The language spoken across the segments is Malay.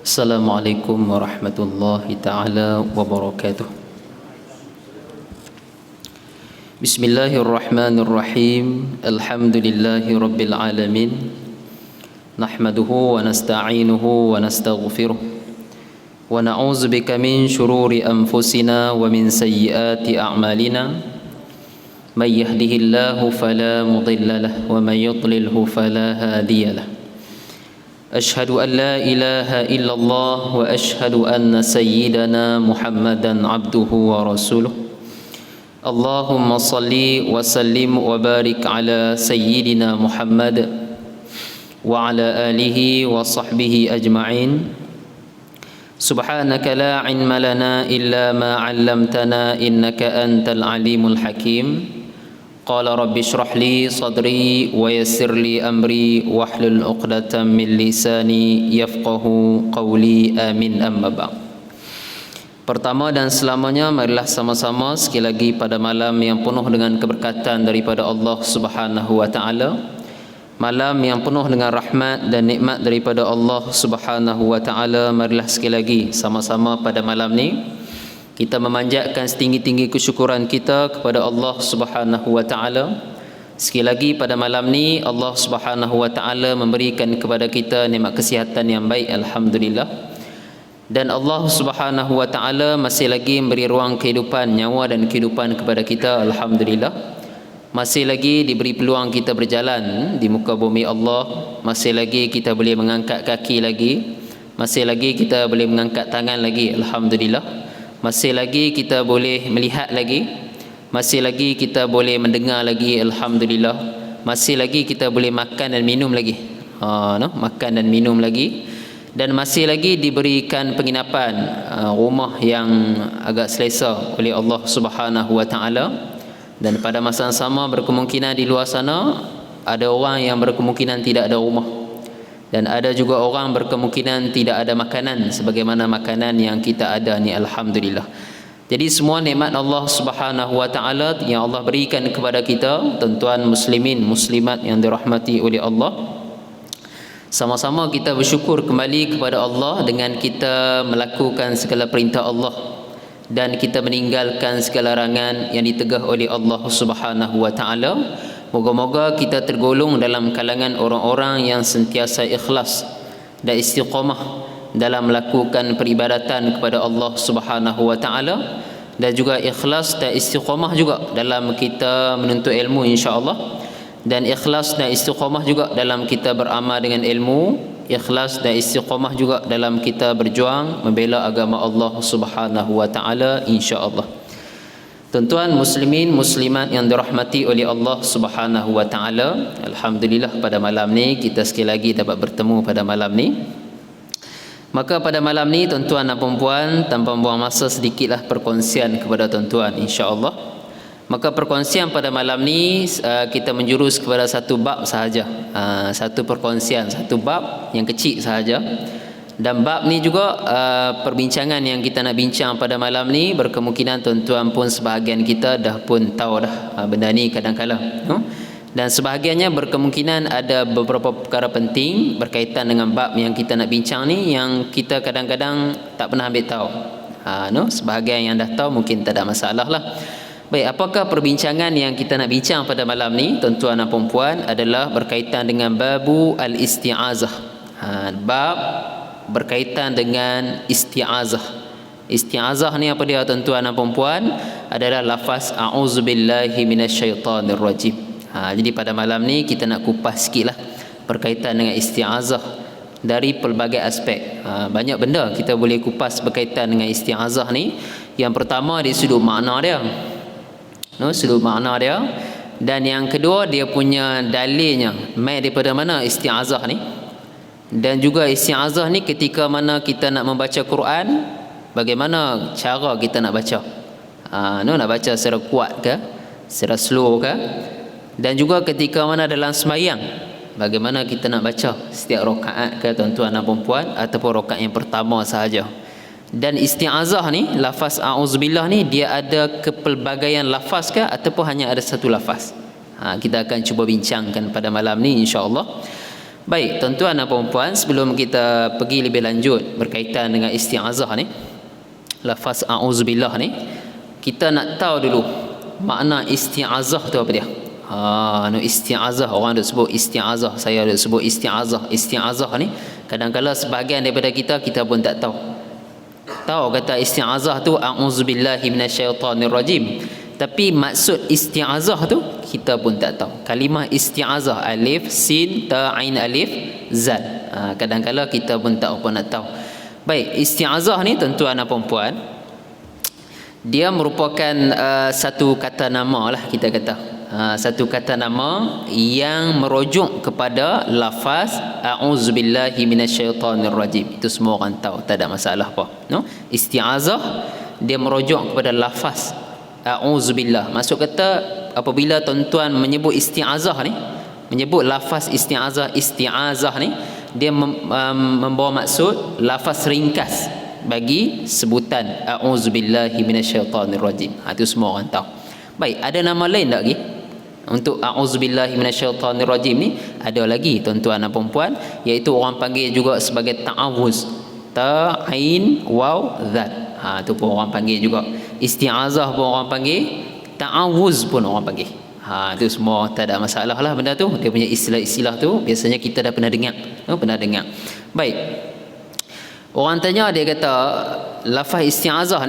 Assalamualaikum warahmatullahi ta'ala wabarakatuh. Bismillahirrahmanirrahim. Alhamdulillahi rabbil alamin. Nahmaduhu wa nasta'inuhu wa nastaghfiruh. Wa na'udzu bika min shururi anfusina wa min sayyiati a'malina. May yahdihillahu fala mudilla lahu wa may yudlilhu fala hadiya lahu. أشهد أن لا إله إلا الله وأشهد أن سيدنا محمدا عبده ورسوله اللهم صل وسلم وبارك على سيدنا محمد وعلى آله وصحبه أجمعين سبحانك لا علم لنا إلا ما علمتنا إنك أنت العليم الحكيم قال رب اشرح لي صدري ويسر لي أمري واحلل عقدة من لساني يفقه قولي آمين أما بعد. Pertama dan selamanya, marilah sama-sama sekali lagi pada malam yang penuh dengan keberkatan daripada Allah Subhanahu wa taala, malam yang penuh dengan rahmat dan nikmat daripada Allah Subhanahu wa taala, marilah sekali lagi sama-sama pada malam ni kita memanjatkan setinggi-tinggi kesyukuran kita kepada Allah Subhanahu wa taala. Sekali lagi pada malam ni Allah Subhanahu wa taala memberikan kepada kita nikmat kesihatan yang baik, alhamdulillah. Dan Allah Subhanahu wa taala masih lagi memberi ruang kehidupan, nyawa dan kehidupan kepada kita, alhamdulillah. Masih lagi diberi peluang kita berjalan di muka bumi Allah, masih lagi kita boleh mengangkat kaki lagi, masih lagi kita boleh mengangkat tangan lagi, alhamdulillah. Masih lagi kita boleh melihat lagi, masih lagi kita boleh mendengar lagi, alhamdulillah. Masih lagi kita boleh makan dan minum lagi, makan dan minum lagi. Dan masih lagi diberikan penginapan, rumah yang agak selesa oleh Allah Subhanahu wa taala. Dan pada masa yang sama berkemungkinan di luar sana ada orang yang berkemungkinan tidak ada rumah, dan ada juga orang berkemungkinan tidak ada makanan sebagaimana makanan yang kita ada ni, alhamdulillah. Jadi semua nikmat Allah Subhanahu wa taala yang Allah berikan kepada kita, tuan-tuan muslimin muslimat yang dirahmati oleh Allah, sama-sama kita bersyukur kembali kepada Allah dengan kita melakukan segala perintah Allah dan kita meninggalkan segala larangan yang ditegah oleh Allah Subhanahu wa taala. Moga-moga kita tergolong dalam kalangan orang-orang yang sentiasa ikhlas dan istiqamah dalam melakukan peribadatan kepada Allah Subhanahu wa taala, dan juga ikhlas dan istiqamah juga dalam kita menuntut ilmu, insya-Allah, dan ikhlas dan istiqamah juga dalam kita beramal dengan ilmu, ikhlas dan istiqamah juga dalam kita berjuang membela agama Allah Subhanahu wa taala, insya-Allah. Tuan-tuan muslimin muslimat yang dirahmati oleh Allah Subhanahu wa taala, alhamdulillah pada malam ni kita sekali lagi dapat bertemu pada malam ni. Maka pada malam ni tuan-tuan dan puan-puan, tanpa buang masa sedikitlah perkongsian kepada tuan-tuan, insya-Allah. Maka perkongsian pada malam ni kita menjurus kepada satu bab sahaja, satu perkongsian, satu bab yang kecil sahaja. Dan bab ni juga perbincangan yang kita nak bincang pada malam ni, berkemungkinan tuan-tuan pun sebahagian kita dah pun tahu dah benda ni kadang-kadang, dan sebahagiannya berkemungkinan ada beberapa perkara penting berkaitan dengan bab yang kita nak bincang ni yang kita kadang-kadang tak pernah ambil tahu. Sebahagian yang dah tahu mungkin tak ada masalah lah. Baik, apakah perbincangan yang kita nak bincang pada malam ni, tuan-tuan dan puan-puan, adalah berkaitan dengan babu al-isti'azah. Bab berkaitan dengan isti'azah. Isti'azah ni apa dia, tuan-tuan dan puan-puan? Adalah lafaz a'udzubillahi minasyaitonirrajim. Jadi pada malam ni kita nak kupas sikitlah berkaitan dengan isti'azah dari pelbagai aspek. Banyak benda kita boleh kupas berkaitan dengan isti'azah ni. Yang pertama dari sudut makna dia, sudut makna dia. Dan yang kedua dia punya dalilnya, mai daripada mana isti'azah ni. Dan juga isti'azah ni ketika mana kita nak membaca Quran, bagaimana cara kita nak baca. Nak baca secara kuat ke, secara slow ke. Dan juga ketika mana dalam sembahyang, bagaimana kita nak baca setiap rakaat ke, tuan-tuan dan puan-puan, ataupun rakaat yang pertama sahaja. Dan isti'azah ni, lafaz a'udzubillah ni, dia ada kepelbagaian lafaz ke ataupun hanya ada satu lafaz? Kita akan cuba bincangkan pada malam ni, insya-Allah. Baik, tuan-tuan dan puan-puan, sebelum kita pergi lebih lanjut berkaitan dengan isti'azah ni, lafaz a'udzubillah ni, kita nak tahu dulu makna isti'azah tu apa dia. Isti'azah, orang duk sebut isti'azah, saya duk sebut isti'azah ni, kadang-kadang sebahagian daripada kita pun tak tahu. Tahu kata isti'azah tu a'udzubillahi minasyaitonirrajim, tapi maksud isti'azah tu kita pun tak tahu. Kalimah isti'azah, alif sin ta ain alif zal, kadang-kadang kita pun tak apa nak tahu. Baik, isti'azah ni tuan-tuan dan puan-puan, dia merupakan satu kata nama lah, kita kata satu kata nama yang merujuk kepada lafaz a'udzubillahi minasyaitonirrajim. Itu semua orang tahu, tak ada masalah apa, no? Isti'azah dia merujuk kepada lafaz a'udzubillah. Maksud kata apabila tuan-tuan menyebut isti'azah ni, menyebut lafaz isti'azah ni, dia membawa maksud lafaz ringkas bagi sebutan a'udzubillahi minasyaitonirrajim. Itu semua orang tahu. Baik, ada nama lain tak lagi untuk a'udzubillahi minasyaitonirrajim ni? Ada lagi tuan-tuan dan puan-puan, iaitu orang panggil juga sebagai ta'awuz, ta ain waw zal. Itu pun orang panggil juga. Isti'azah pun orang panggil, ta'awuz pun orang panggil. Itu semua tak ada masalah lah benda tu. Dia punya istilah-istilah tu biasanya kita dah pernah dengar. Baik, orang tanya, dia kata lafaz isti'azah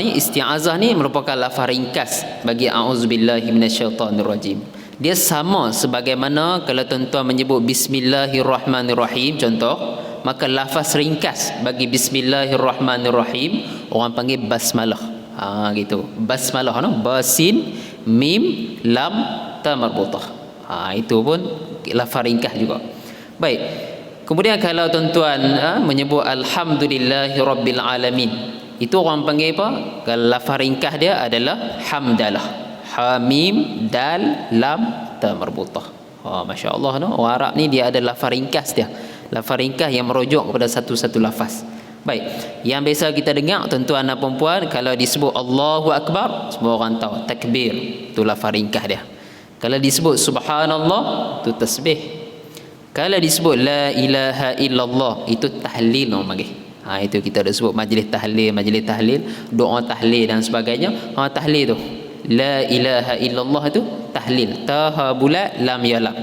ni merupakan lafaz ringkas bagi a'udzubillahi minasyaitonirrajim. Dia sama sebagaimana kalau tuan-tuan menyebut bismillahirrahmanirrahim contoh, maka lafaz ringkas bagi bismillahirrahmanirrahim orang panggil basmalah. Gitu. Basmalah, no? Basin mim lam ta marbutah. Itu pun lafaz ringkas juga. Baik. Kemudian kalau tuan-tuan menyebut alhamdulillahirabbil alamin, itu orang panggil apa? Kalau lafaz ringkas dia adalah hamdalah. Ha mim dal lam ta marbutah. Masya-Allah, no? Orang Arab ni dia ada lafaz ringkas dia. Lafaz ringkas yang merujuk kepada satu-satu lafaz. Baik, yang biasa kita dengar tuan-tuan dan puan-puan, kalau disebut Allahu Akbar, semua orang tahu takbir, itu lafaz ringkas dia. Kalau disebut subhanallah, itu tasbih. Kalau disebut la ilaha illallah, itu tahlil orang panggil. Itu kita dah sebut majlis tahlil, doa tahlil dan sebagainya. Tahlil tu la ilaha illallah tu tahlil, taha bulat lam yalam.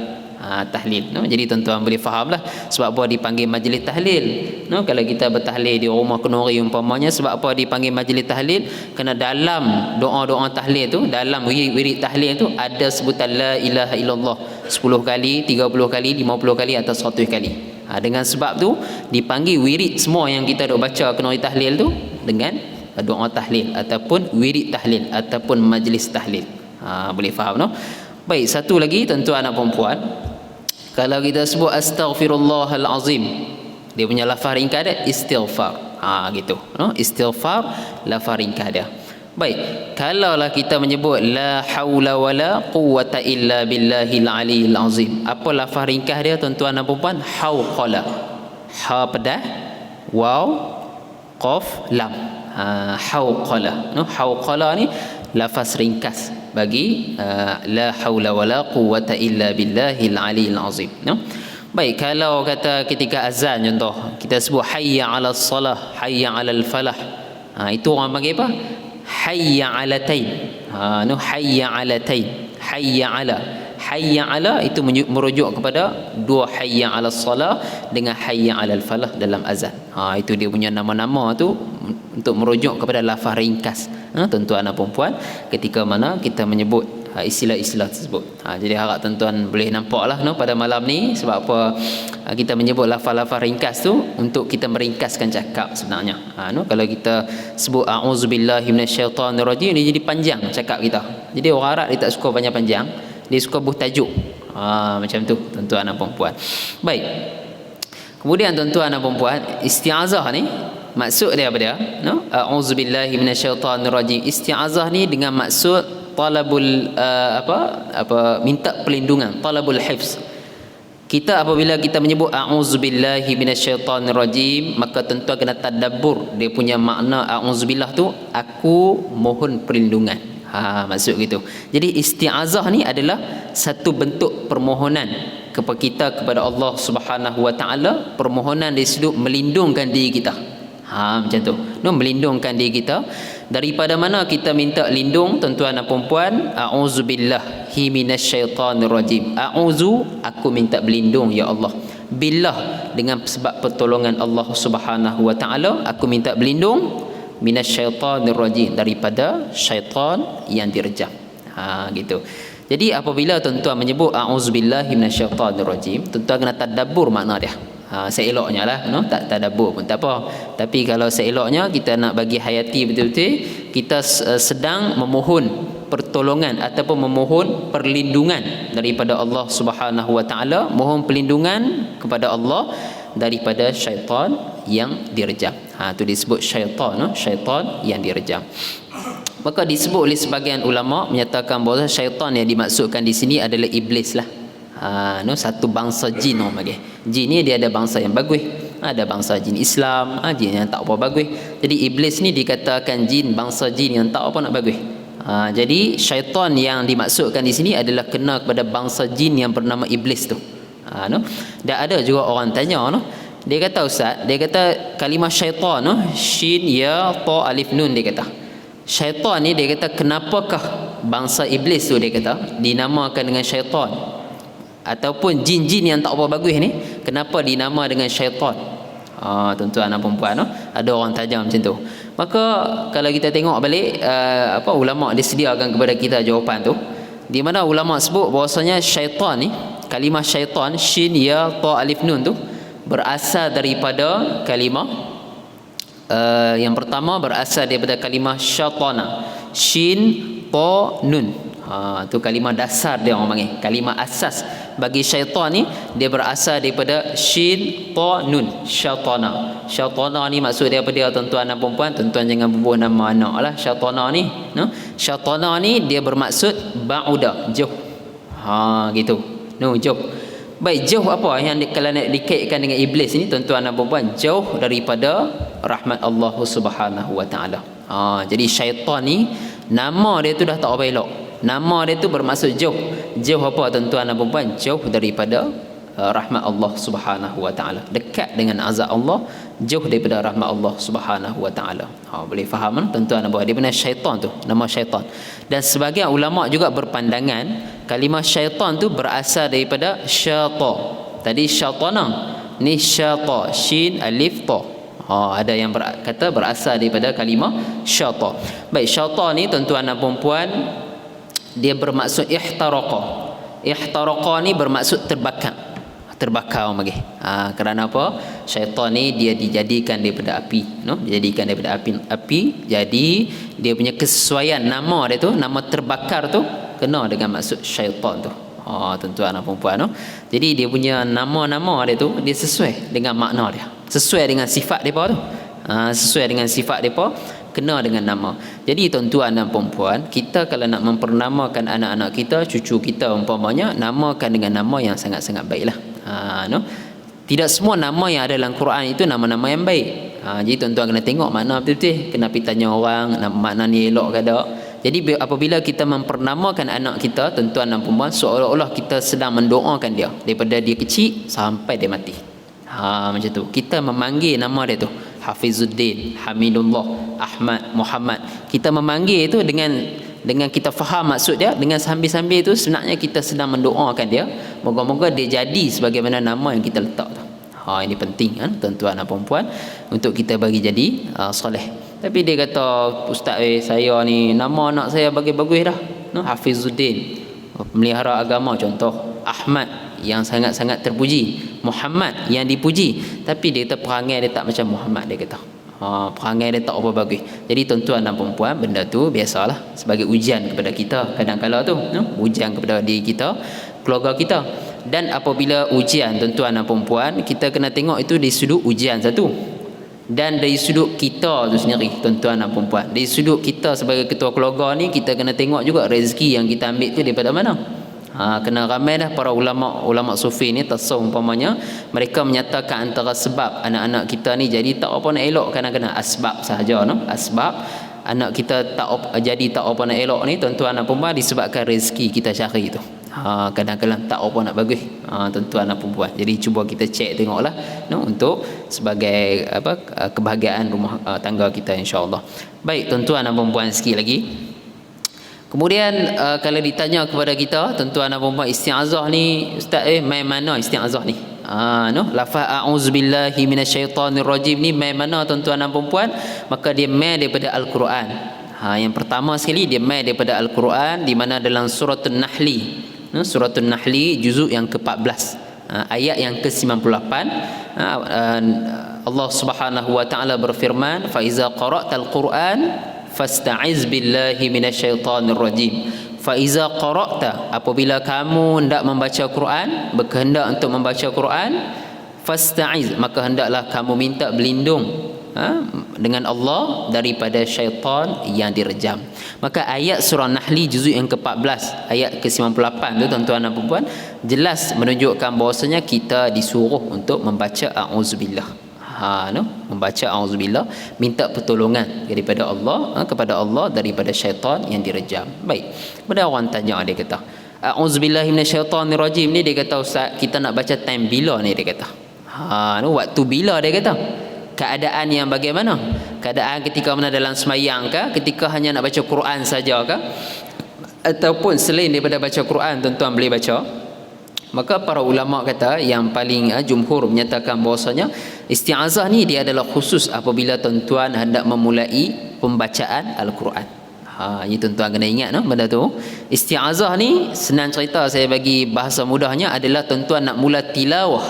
Tahlil, no? Jadi tuan-tuan boleh fahamlah sebab apa dipanggil majlis tahlil, no? Kalau kita bertahlil di rumah kenuri umpamanya, sebab apa dipanggil majlis tahlil? Kerana dalam doa-doa tahlil tu, dalam wirid tahlil tu ada sebutan la ilaha illallah 10 kali, 30 kali, 50 kali atau 100 kali. Dengan sebab tu dipanggil wirid semua yang kita duk baca kenuri tahlil tu dengan doa tahlil ataupun wirid tahlil ataupun majlis tahlil. Boleh faham, no? Baik, satu lagi tuan-tuan dan puan-puan, kalau kita sebut astaghfirullahal azim, dia punya lafaz ringkas dia istighfar. Gitu, no? Istighfar lafaz ringkas dia. Baik, kalaulah kita menyebut la haula wala quwwata illa billahil aliyil azim, apa lafaz ringkas dia tuan-tuan dan puan-puan? Hauqala. Ha pedas, waw, qaf, lam. Hauqala, no? Hauqala ni lafaz ringkas bagi la haula wala quwwata illa billahil aliyil azim, no? Baik, kalau kata ketika azan contoh, kita sebut hayya 'alas salah, hayya 'alal falah, itu orang panggil apa? Hayya 'alatain. No, hayya 'alatain, hayya 'ala itu merujuk kepada dua hayya 'alas salah dengan hayya 'alal falah dalam azan. Itu dia punya nama-nama tu untuk merujuk kepada lafaz ringkas, tuan-tuan dan puan-puan, ketika mana kita menyebut istilah-istilah tersebut. Jadi harap tuan-tuan boleh nampaklah, no, pada malam ni sebab apa kita menyebut lafaz-lafaz ringkas tu untuk kita meringkaskan cakap sebenarnya. No, kalau kita sebut a'udzubillahi minasyaitonirrajim, dia jadi panjang cakap kita. Jadi orang Arab dia tak suka panjang-panjang, dia suka buh tajuk. Macam tu tuan-tuan dan puan-puan. Baik. Kemudian tuan-tuan dan puan-puan, isti'azah ni maksud dia apa dia? No? A'udzubillahi minasyaitonirrajim. Isti'azah ni dengan maksud talabul minta perlindungan, talabul hifz. Kita apabila kita menyebut a'udzubillahi minasyaitonirrajim, maka tentu kena tadabbur dia punya makna a'udzubillah tu, aku mohon perlindungan. Maksud gitu. Jadi isti'azah ni adalah satu bentuk permohonan kepada kita kepada Allah Subhanahu wa taala, permohonan dari sudut melindungkan diri kita. Macam tu. Melindungkan diri kita daripada mana kita minta lindung, tuan-tuan dan puan-puan? A'udzubillahi minasyaitonir rajim. A'udzu, aku minta berlindung ya Allah. Billah, dengan sebab pertolongan Allah Subhanahu wa taala, aku minta berlindung minasyaitonir rajim, daripada syaitan yang direjam. Gitu. Jadi apabila tuan-tuan menyebut a'udzubillahi minasyaitonir rajim, tuan-tuan kena tadabbur makna dia. Seeloknya lah, tak tadabbur pun tak apa. Tapi kalau seeloknya kita nak bagi hayati betul-betul, kita sedang memohon pertolongan ataupun memohon perlindungan daripada Allah Subhanahu wa taala, mohon perlindungan kepada Allah daripada syaitan yang direjam. Itu disebut syaitan, syaitan yang direjam. Maka disebut oleh sebagian ulama menyatakan bahawa syaitan yang dimaksudkan di sini adalah iblis lah. Satu bangsa jin orang panggil. Jin ni dia ada bangsa yang bagus, ada bangsa jin Islam, jin yang tak apa bagus. Jadi iblis ni dikatakan jin, bangsa jin yang tak apa nak bagus. Jadi syaitan yang dimaksudkan di sini adalah kena kepada bangsa jin yang bernama iblis tu. Dan ada juga orang tanya, dia kata ustaz, dia kata kalimah syaitan, shin ya ta alif nun, dia kata syaitan ni, dia kata kenapakah bangsa iblis tu, dia kata dinamakan dengan syaitan, ataupun jin-jin yang tak apa bagus ni kenapa dinama dengan syaitan? Tuan-tuan dan puan-puan, ada orang tanya macam tu. Maka kalau kita tengok balik ulama disediakan kepada kita jawapan tu, di mana ulama sebut bahwasanya syaitan ni, kalimah syaitan shin ya ta alif nun tu berasal daripada kalimah yang pertama berasal daripada kalimah syaitana, shin ta nun. Tu kalimah dasar dia orang panggil. Kalimah asas bagi syaitan ni dia berasal daripada shin ta nun, syaitana. Syaitana ni maksud dia apa dia, tuan-tuan dan puan-puan? Tuan-tuan jangan bubuh nama anak lah. Syaitana ni, syaitana ni dia bermaksud ba'uda, jauh. Gitu. Jauh. Baik, jauh apa yang kalau nak dikaitkan dengan iblis ni, tuan-tuan dan puan-puan? Jauh daripada rahmat Allah Subhanahu wa taala. Jadi syaitan ni nama dia tu dah tak apa elok. Nama dia tu bermaksud jauh. Jauh apa tuan-tuan dan puan-puan? Jauh daripada rahmat Allah Subhanahu wa taala. Dekat dengan azab Allah, jauh daripada rahmat Allah Subhanahu wa taala. Boleh faham tuan-tuan dan puan? Dia benar syaitan tu, nama syaitan. Dan sebagian ulama juga berpandangan kalimah syaitan tu berasal daripada syata. Tadi syaitana, ni syata, shin alif ta. Ada yang kata berasal daripada kalimah syata. Baik, syata ni tuan-tuan dan puan-puan, dia bermaksud ihtaraqa. Ihtaraqa ni bermaksud terbakar. Terbakar orang panggil. Kerana apa? Syaitan ni dia dijadikan daripada api, dijadikan daripada api. Jadi dia punya kesesuaian nama dia tu, nama terbakar tu kena dengan maksud syaitan tu. Tuan-tuan dan puan-puan, jadi dia punya nama-nama dia tu dia sesuai dengan makna dia, sesuai dengan sifat depa tu. Sesuai dengan sifat depa, kena dengan nama. Jadi tuan-tuan dan puan-puan, kita kalau nak mempernamakan anak-anak kita, cucu kita umpamanya, namakan dengan nama yang sangat-sangat baiklah. Tidak semua nama yang ada dalam Quran itu nama-nama yang baik. Jadi tuan-tuan kena tengok makna betul-betul, kena pergi tanya orang makna ni elok ke tak. Jadi apabila kita mempernamakan anak kita, tuan-tuan dan puan-puan, seolah-olah kita sedang mendoakan dia daripada dia kecil sampai dia mati. Macam tu. Kita memanggil nama dia tu Hafizuddin, Hamidullah, Ahmad, Muhammad. Kita memanggil itu dengan kita faham maksud dia, dengan sambil-sambil itu sebenarnya kita sedang mendoakan dia, moga-moga dia jadi sebagaimana nama yang kita letak tu. Ini penting tuan-tuan dan puan-puan, untuk kita bagi jadi soleh. Tapi dia kata, ustaz saya ni nama anak saya bagus-bagus dah, Hafizuddin, melihara agama contoh, Ahmad yang sangat-sangat terpuji, Muhammad yang dipuji, tapi dia kata perangai dia tak macam Muhammad, dia kata perangai dia tak apa bagus. Jadi tuan-tuan dan puan-puan, benda tu biasalah sebagai ujian kepada kita kadang-kala tu, ujian kepada diri kita, keluarga kita. Dan apabila ujian tuan-tuan dan puan-puan, kita kena tengok itu dari sudut ujian satu, dan dari sudut kita tu sendiri tuan-tuan dan puan-puan. Dari sudut kita sebagai ketua keluarga ni, kita kena tengok juga rezeki yang kita ambil tu daripada mana. Kena ramai dah para ulama sufi ni tasawuf umpamanya, mereka menyatakan antara sebab anak-anak kita ni jadi tak apa nak elok, kadang-kadang asbab sahaja, asbab anak kita tak jadi tak apa nak elok ni tuan-tuan dan puan-puan, disebabkan rezeki kita cari tu. Kadang-kadang tak apa nak bagus, tuan-tuan dan puan. Jadi cuba kita cek tengoklah, untuk sebagai kebahagiaan rumah tangga kita, insya-Allah. Baik tuan-tuan dan puan, sikit lagi. Kemudian kalau ditanya kepada kita, tuan-tuan dan puan, isti'azah ni ustaz, main mana isti'azah ni? Lafaz a'udzubillahi minasyaitonirrajim ni main mana tuan-tuan dan puan? Maka dia main daripada Al-Quran. Yang pertama sekali dia main daripada Al-Quran, di mana dalam surah An-Nahli, surah An-Nahli juzuk yang ke-14, ayat yang ke-98, Allah Subhanahu wa taala berfirman, fa iza qara'tal Quran fasta'iz billahi minasyaitonir rajim. Fa iza qara'ta, apabila kamu hendak membaca Quran, berkehendak untuk membaca Quran, fasta'iz, maka hendaklah kamu minta berlindung dengan Allah daripada syaitan yang direjam. Maka ayat surah Nahli juzuk yang ke-14 ayat ke-98 tu tuan-tuan dan puan, jelas menunjukkan bahawasanya kita disuruh untuk membaca a'udzubillah. Membaca a'udzubillah, minta pertolongan daripada Allah, kepada Allah daripada syaitan yang direjam. Baik. Kemudian orang tanya, dia kata, a'udzubillahi minasyaitonirrajim ni, dia kata ustaz, kita nak baca time bila ni, dia kata. Waktu bila, dia kata. Keadaan yang bagaimana? Keadaan ketika mana dalam semayang kah? Ketika hanya nak baca Quran saja kah? Ataupun selain daripada baca Quran tuan-tuan boleh baca? Maka para ulama kata yang paling jumhur menyatakan bahawasanya isti'azah ni dia adalah khusus apabila tuan-tuan hendak memulai pembacaan Al-Quran. Ini tuan-tuan kena ingat benda tu. Isti'azah ni senang cerita, saya bagi bahasa mudahnya adalah tuan-tuan nak mula tilawah.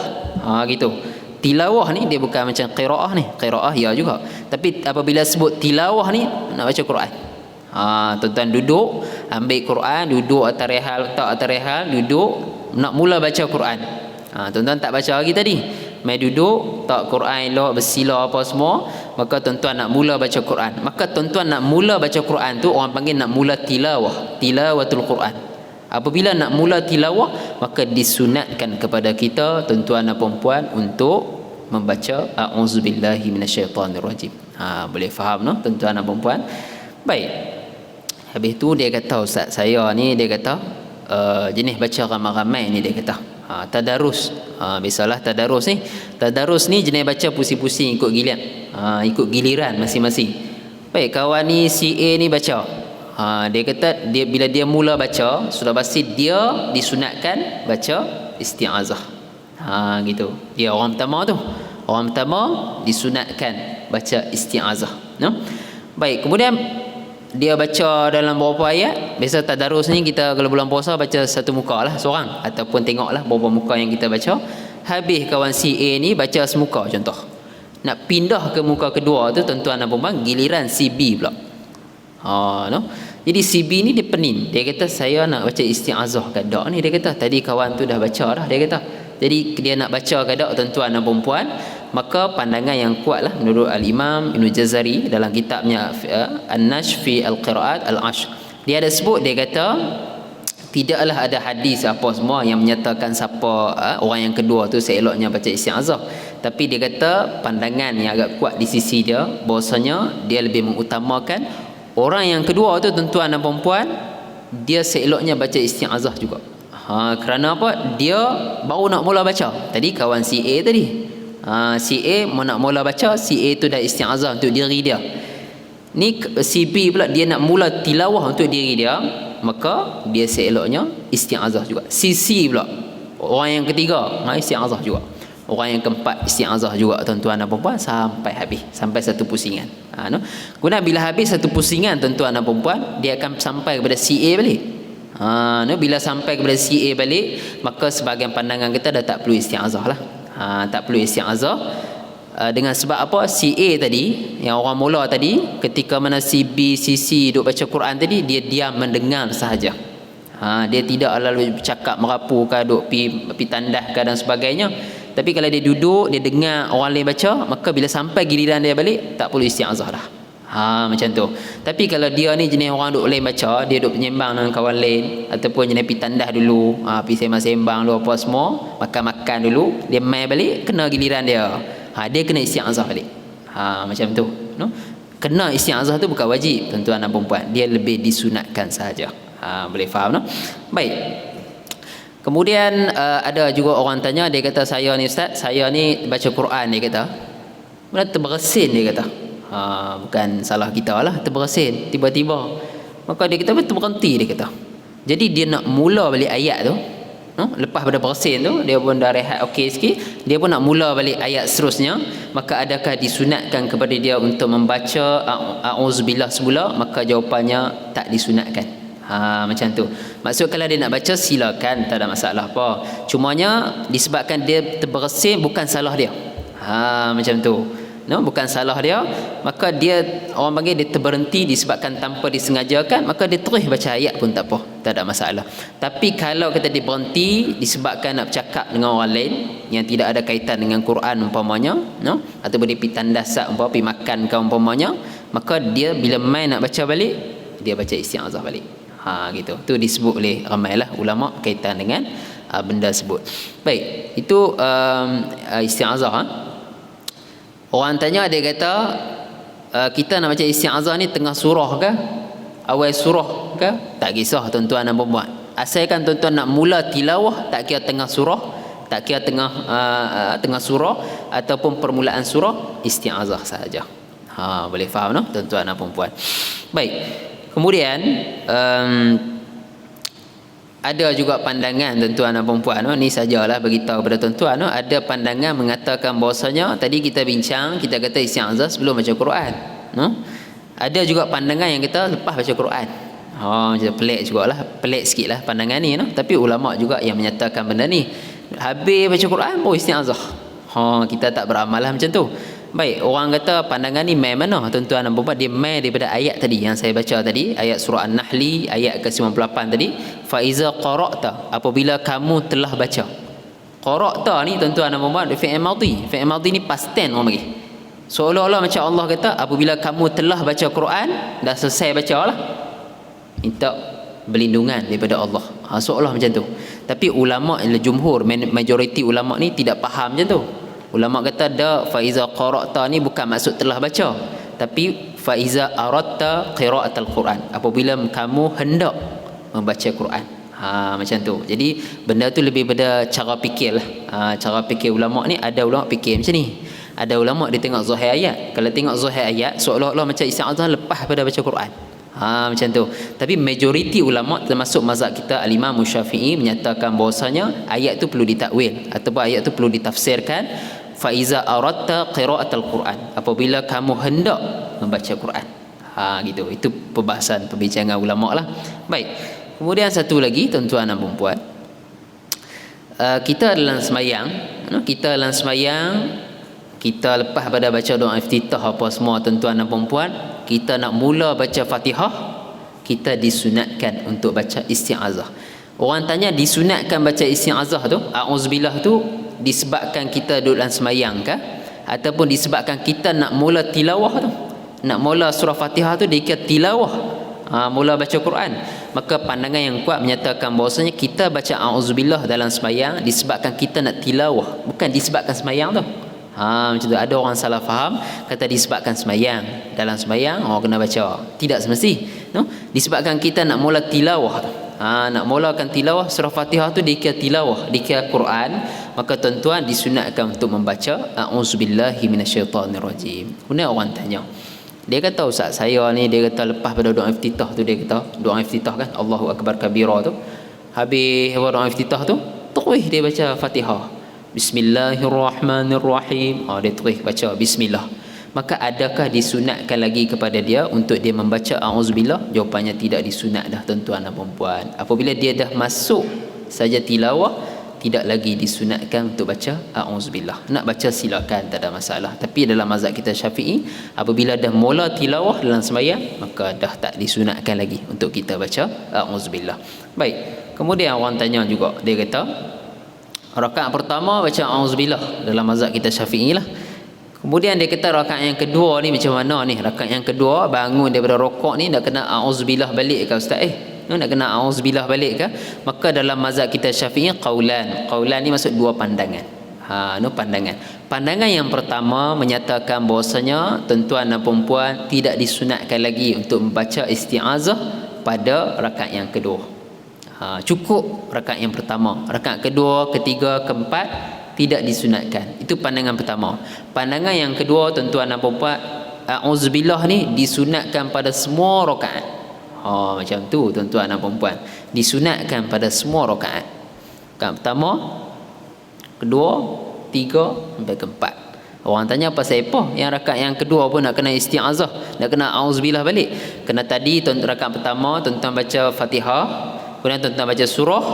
Gitu. Tilawah ni dia bukan macam qiraah ni. Qiraah ya juga. Tapi apabila sebut tilawah ni nak baca Quran. Tuan-tuan duduk, ambil Quran, duduk atas rehal, letak atas rehal, duduk nak mula baca Quran. Tuan-tuan tak baca lagi tadi. Mai duduk, tak Quran elok, bersila apa semua, maka tuan-tuan nak mula baca Quran. Maka tuan-tuan nak mula baca Quran tu orang panggil nak mula tilawah, tilawatul Quran. Apabila nak mula tilawah, maka disunatkan kepada kita tuan-tuan dan puan untuk membaca a'udzubillahi minasyaitonirrajim. Boleh faham tuan-tuan dan puan? Baik. Habis tu dia kata, ustaz saya ni, dia kata jenis baca ramai-ramai ni, dia kata tadarus. Biasalah tadarus ni. Tadarus ni jenis baca pusing-pusing ikut giliran. Ikut giliran masing-masing. Baik, kawan ni si A ni baca. Dia kata bila dia mula baca, sudah pasti dia disunatkan baca isti'azah. Gitu. Dia orang pertama tu. Orang pertama disunatkan baca isti'azah. Baik, kemudian dia baca dalam berapa ayat. Biasa tadarus ni kita kalau bulan puasa baca satu muka lah seorang, ataupun tengoklah berapa muka yang kita baca. Habis kawan si A ni baca semuka contoh. Nak pindah ke muka kedua tu tuan-tuan dan puan, giliran si B pula. Jadi si B ni dia pening. Dia kata saya nak baca isti'azah kadak ni, dia kata. Tadi kawan tu dah baca dah, dia kata. Jadi dia nak baca kadak tuan-tuan dan puan. Maka pandangan yang kuat lah menurut Al-Imam Ibn Jazari dalam kitabnya An-Nash fi Al-Qira'at Al-Ashr. Dia ada sebut, dia kata tidaklah ada hadis apa semua yang menyatakan siapa orang yang kedua tu seeloknya baca isti'azah. Tapi dia kata pandangan yang agak kuat di sisi dia, bahwasanya dia lebih mengutamakan orang yang kedua tu tuan-tuan dan puan, dia seeloknya baca isti'azah juga. Kerana apa? Dia baru nak mula baca. Tadi kawan si A tadi, si A nak mula baca, si A tu dah isti'azah untuk diri dia. Ni si B pula dia nak mula tilawah untuk diri dia, maka dia seeloknya isti'azah juga. Si C pula, orang yang ketiga, isti'azah juga. Orang yang keempat isti'azah juga tuan-tuan dan puan sampai habis, sampai satu pusingan. Kemudian bila habis satu pusingan tuan-tuan dan puan, dia akan sampai kepada si A balik. Bila sampai kepada si A balik, maka sebahagian pandangan kita dah tak perlu isti'azah lah. Tak perlu isti'azah. Dengan sebab apa? Si A tadi, yang orang mula tadi, ketika mana si B, si C duk baca Quran tadi, dia diam mendengar sahaja. Dia tidak lalu bercakap merapu ke, duk pi tandas ke dan sebagainya. Tapi kalau dia duduk, dia dengar orang lain baca, maka bila sampai giliran dia balik, tak perlu isti'azah dah. Macam tu. Tapi kalau dia ni jenis orang duk lain baca, dia duk penyembang dengan kawan lain, ataupun jenis pi tandas dulu, pi sembang-sembang dulu apa semua, makan-makan dulu, dia mai balik, kena giliran dia. Dia kena isti'azah balik. Macam tu. Kena isti'azah tu bukan wajib tuan-tuan dan puan, dia lebih disunatkan sahaja. Boleh faham? Baik. Kemudian ada juga orang tanya, dia kata saya ni ustaz, saya ni baca Quran, dia kata. Mula terbersin, dia kata. Bukan salah kita lah, terbersin tiba-tiba. Maka dia kata berhenti, dia kata. Jadi dia nak mula balik ayat tu. Lepas pada bersin tu, dia pun dah rehat okey sikit, dia pun nak mula balik ayat seterusnya. Maka adakah disunatkan kepada dia untuk membaca a'udzubillah semula? Maka jawapannya tak disunatkan. Macam tu. Maksud kalau dia nak baca silakan, tak ada masalah apa. Cumanya disebabkan dia terbersin, bukan salah dia. Macam tu. Bukan salah dia, maka dia, orang panggil dia terberhenti disebabkan tanpa disengajakan, maka dia terus baca ayat pun tak apa, tak ada masalah. Tapi kalau kita dia berhenti disebabkan nak bercakap dengan orang lain yang tidak ada kaitan dengan Quran umpamanya, ataupun dia pergi tandas umpamanya, pergi makan ke umpamanya, maka dia bila main nak baca balik, dia baca isti'azah balik. Gitu. Tu disebut oleh ramailah ulama kaitan dengan benda sebut. Baik, itu isti'azah. Orang tanya, dia kata kita nak baca isti'azah ni tengah surah ke, awal surah ke? Tak kisah tuan-tuan dan puan-puan. Asalkan tuan-tuan nak mula tilawah, tak kira tengah surah, tak kira tengah surah ataupun permulaan surah, isti'azah sahaja. Boleh faham no tuan-tuan dan puan-puan. Baik. Kemudian ada juga pandangan tuan-tuan dan puan-puan, ni sajalah beritahu kepada tuan-tuan, ada pandangan mengatakan bahawasanya tadi kita bincang, kita kata isti'azah sebelum baca Quran. Ada juga pandangan yang kita lepas baca Quran. Macam pelik jugalah, pelik sikitlah pandangan ni, tapi ulama juga yang menyatakan benda ni. Habis baca Quran isti'azah. Kita tak beramal lah macam tu. Baik, orang kata pandangan ni main mana tuan-tuan dan puan-puan? Dia main daripada ayat tadi yang saya baca tadi, ayat surah An-Nahli ayat ke-98 tadi, fa iza qara'ta, apabila kamu telah baca. Qara'ta ni tuan-tuan dan puan-puan fi'il madhi. Fi'il madhi ni past tense orang bagi. Seolah-olah macam Allah kata apabila kamu telah baca Quran, dah selesai bacalah, minta berlindungan daripada Allah. Seolah macam tu. Tapi ulama, jumhur, majoriti ulama ni tidak faham macam tu. Ulama kata dah, faiza qara'ta ni bukan maksud telah baca, tapi faiza aradta qira'atal Quran, apabila kamu hendak membaca Quran. Macam tu. Jadi benda tu lebih pada cara fikir lah. Cara fikir ulama ni, ada ulama fikir macam ni, ada ulama dia tengok zahir ayat. Kalau tengok zahir ayat seolah-olah macam isti'azah lepas pada baca Quran. Macam tu. Tapi majoriti ulama termasuk mazhab kita Al-Imam Syafi'i menyatakan bahawasanya ayat tu perlu ditakwil ataupun ayat tu perlu ditafsirkan. Fa iza aradta qira'atal Quran, apabila kamu hendak membaca Quran. Gitu. Itu perbahasan perbincangan ulama lah. Baik. Kemudian satu lagi tuan-tuan dan puan-puan, kita dalam sembahyang, kita lepas pada baca doa iftitah apa semua tuan-tuan dan puan-puan, kita nak mula baca Fatihah, kita disunatkan untuk baca isti'azah. Orang tanya disunatkan baca isti'azah tu, a'udzubillah tu, disebabkan kita duduk dalam sembahyang ke, ataupun disebabkan kita nak mula tilawah tu, nak mula surah Fatihah tu dia kira tilawah, mula baca Quran. Maka pandangan yang kuat menyatakan bahawasanya kita baca a'udzubillah dalam sembahyang disebabkan kita nak tilawah, bukan disebabkan sembahyang tu. Macam tu. Ada orang salah faham, kata disebabkan sembahyang, dalam sembahyang orang kena baca. Tidak semesti, disebabkan kita nak mula tilawah tu. Nak mulakan tilawah surah Fatihah tu dikira tilawah, dikira Quran, maka tuan-tuan disunatkan untuk membaca a'udzubillahi minasyaitanirrajim. Kemudian orang tanya, dia kata ustaz saya ni, dia kata lepas pada doa iftitah tu, dia kata doa iftitah kan Allahu akbar kabira tu, habis doa iftitah tu terus dia baca Fatihah, Bismillahirrahmanirrahim, dia terus baca bismillah. Maka adakah disunatkan lagi kepada dia untuk dia membaca a'udzubillah? Jawapannya tidak disunat dah tuan-tuan dan puan-puan. Apabila dia dah masuk saja tilawah, tidak lagi disunatkan untuk baca a'udzubillah. Nak baca silakan, tak ada masalah. Tapi dalam mazhab kita Syafi'i, apabila dah mula tilawah dalam sembahyang, maka dah tak disunatkan lagi untuk kita baca a'udzubillah. Baik. Kemudian orang tanya juga, dia kata rakaat pertama baca a'udzubillah dalam mazhab kita Syafi'i lah. Kemudian dia kata rakaat yang kedua ni macam mana ni? Rakaat yang kedua bangun daripada rokok ni nak kena a'udzubillah balik ke ustaz? Nak kena a'udzubillah balik ke? Maka dalam mazhab kita Syafi'i qaulan. Qaulan ni maksud dua pandangan. Pandangan. Pandangan yang pertama menyatakan bahawasanya tuan-tuan dan puan-puan tidak disunatkan lagi untuk membaca isti'azah pada rakaat yang kedua. Cukup rakaat yang pertama. Rakaat kedua, ketiga, keempat tidak disunatkan. Itu pandangan pertama. Pandangan yang kedua, tuan-tuan dan puan, auzubillah ni disunatkan pada semua rakaat. Macam tu tuan-tuan dan puan. Disunatkan pada semua rakaat. Rakaat pertama, kedua, tiga sampai keempat. Orang tanya pasal apa? Yang rakaat yang kedua pun nak kena isti'azah, nak kena auzubillah balik. Kena tadi rakaat pertama tuan-tuan baca Fatihah, kemudian tuan-tuan baca surah,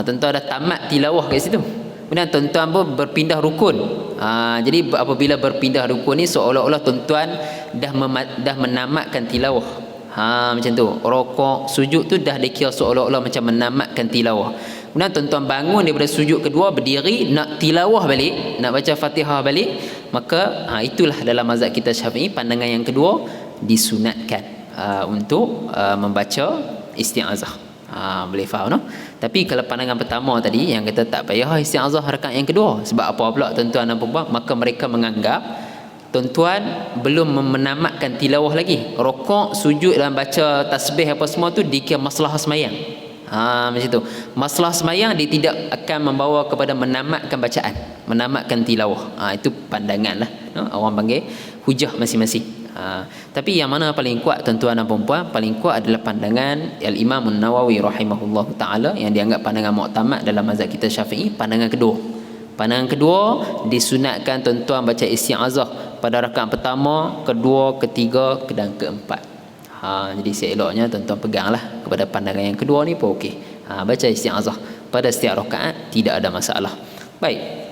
tuan-tuan dah tamat tilawah kat situ. Kemudian tuan-tuan pun berpindah rukun. Jadi apabila berpindah rukun ni seolah-olah tuan-tuan dah menamatkan tilawah. Macam tu. Rokok, sujud tu dah dikira seolah-olah macam menamatkan tilawah. Kemudian tuan-tuan bangun daripada sujud kedua, berdiri nak tilawah balik, nak baca Fatihah balik, maka itulah dalam mazhab kita Syafi'i, pandangan yang kedua disunatkan untuk membaca isti'azah. Boleh faham no? Tapi kalau pandangan pertama tadi yang kata tak payah isti'azah rakaat yang kedua, sebab apa pula tuan-tuan dan puan, maka mereka menganggap tuan-tuan belum menamatkan tilawah lagi. Rokok, sujud dan baca tasbih apa semua tu dikira masalah semayang. Macam tu. Masalah semayang dia tidak akan membawa kepada menamatkan bacaan, menamatkan tilawah. Itu pandangan lah, no? Orang panggil hujah masing-masing. Tapi yang mana paling kuat tuan-tuan dan puan, paling kuat adalah pandangan Al-Imam An-Nawawi rahimahullahu taala, yang dianggap pandangan muktamad dalam mazhab kita Syafi'i. Pandangan kedua, pandangan kedua disunatkan tuan-tuan baca isti'azah pada rakaat pertama, kedua, ketiga dan keempat. Jadi seeloknya tuan-tuan peganglah kepada pandangan yang kedua ni pun okey. Baca isti'azah pada setiap rakaat, tidak ada masalah. Baik.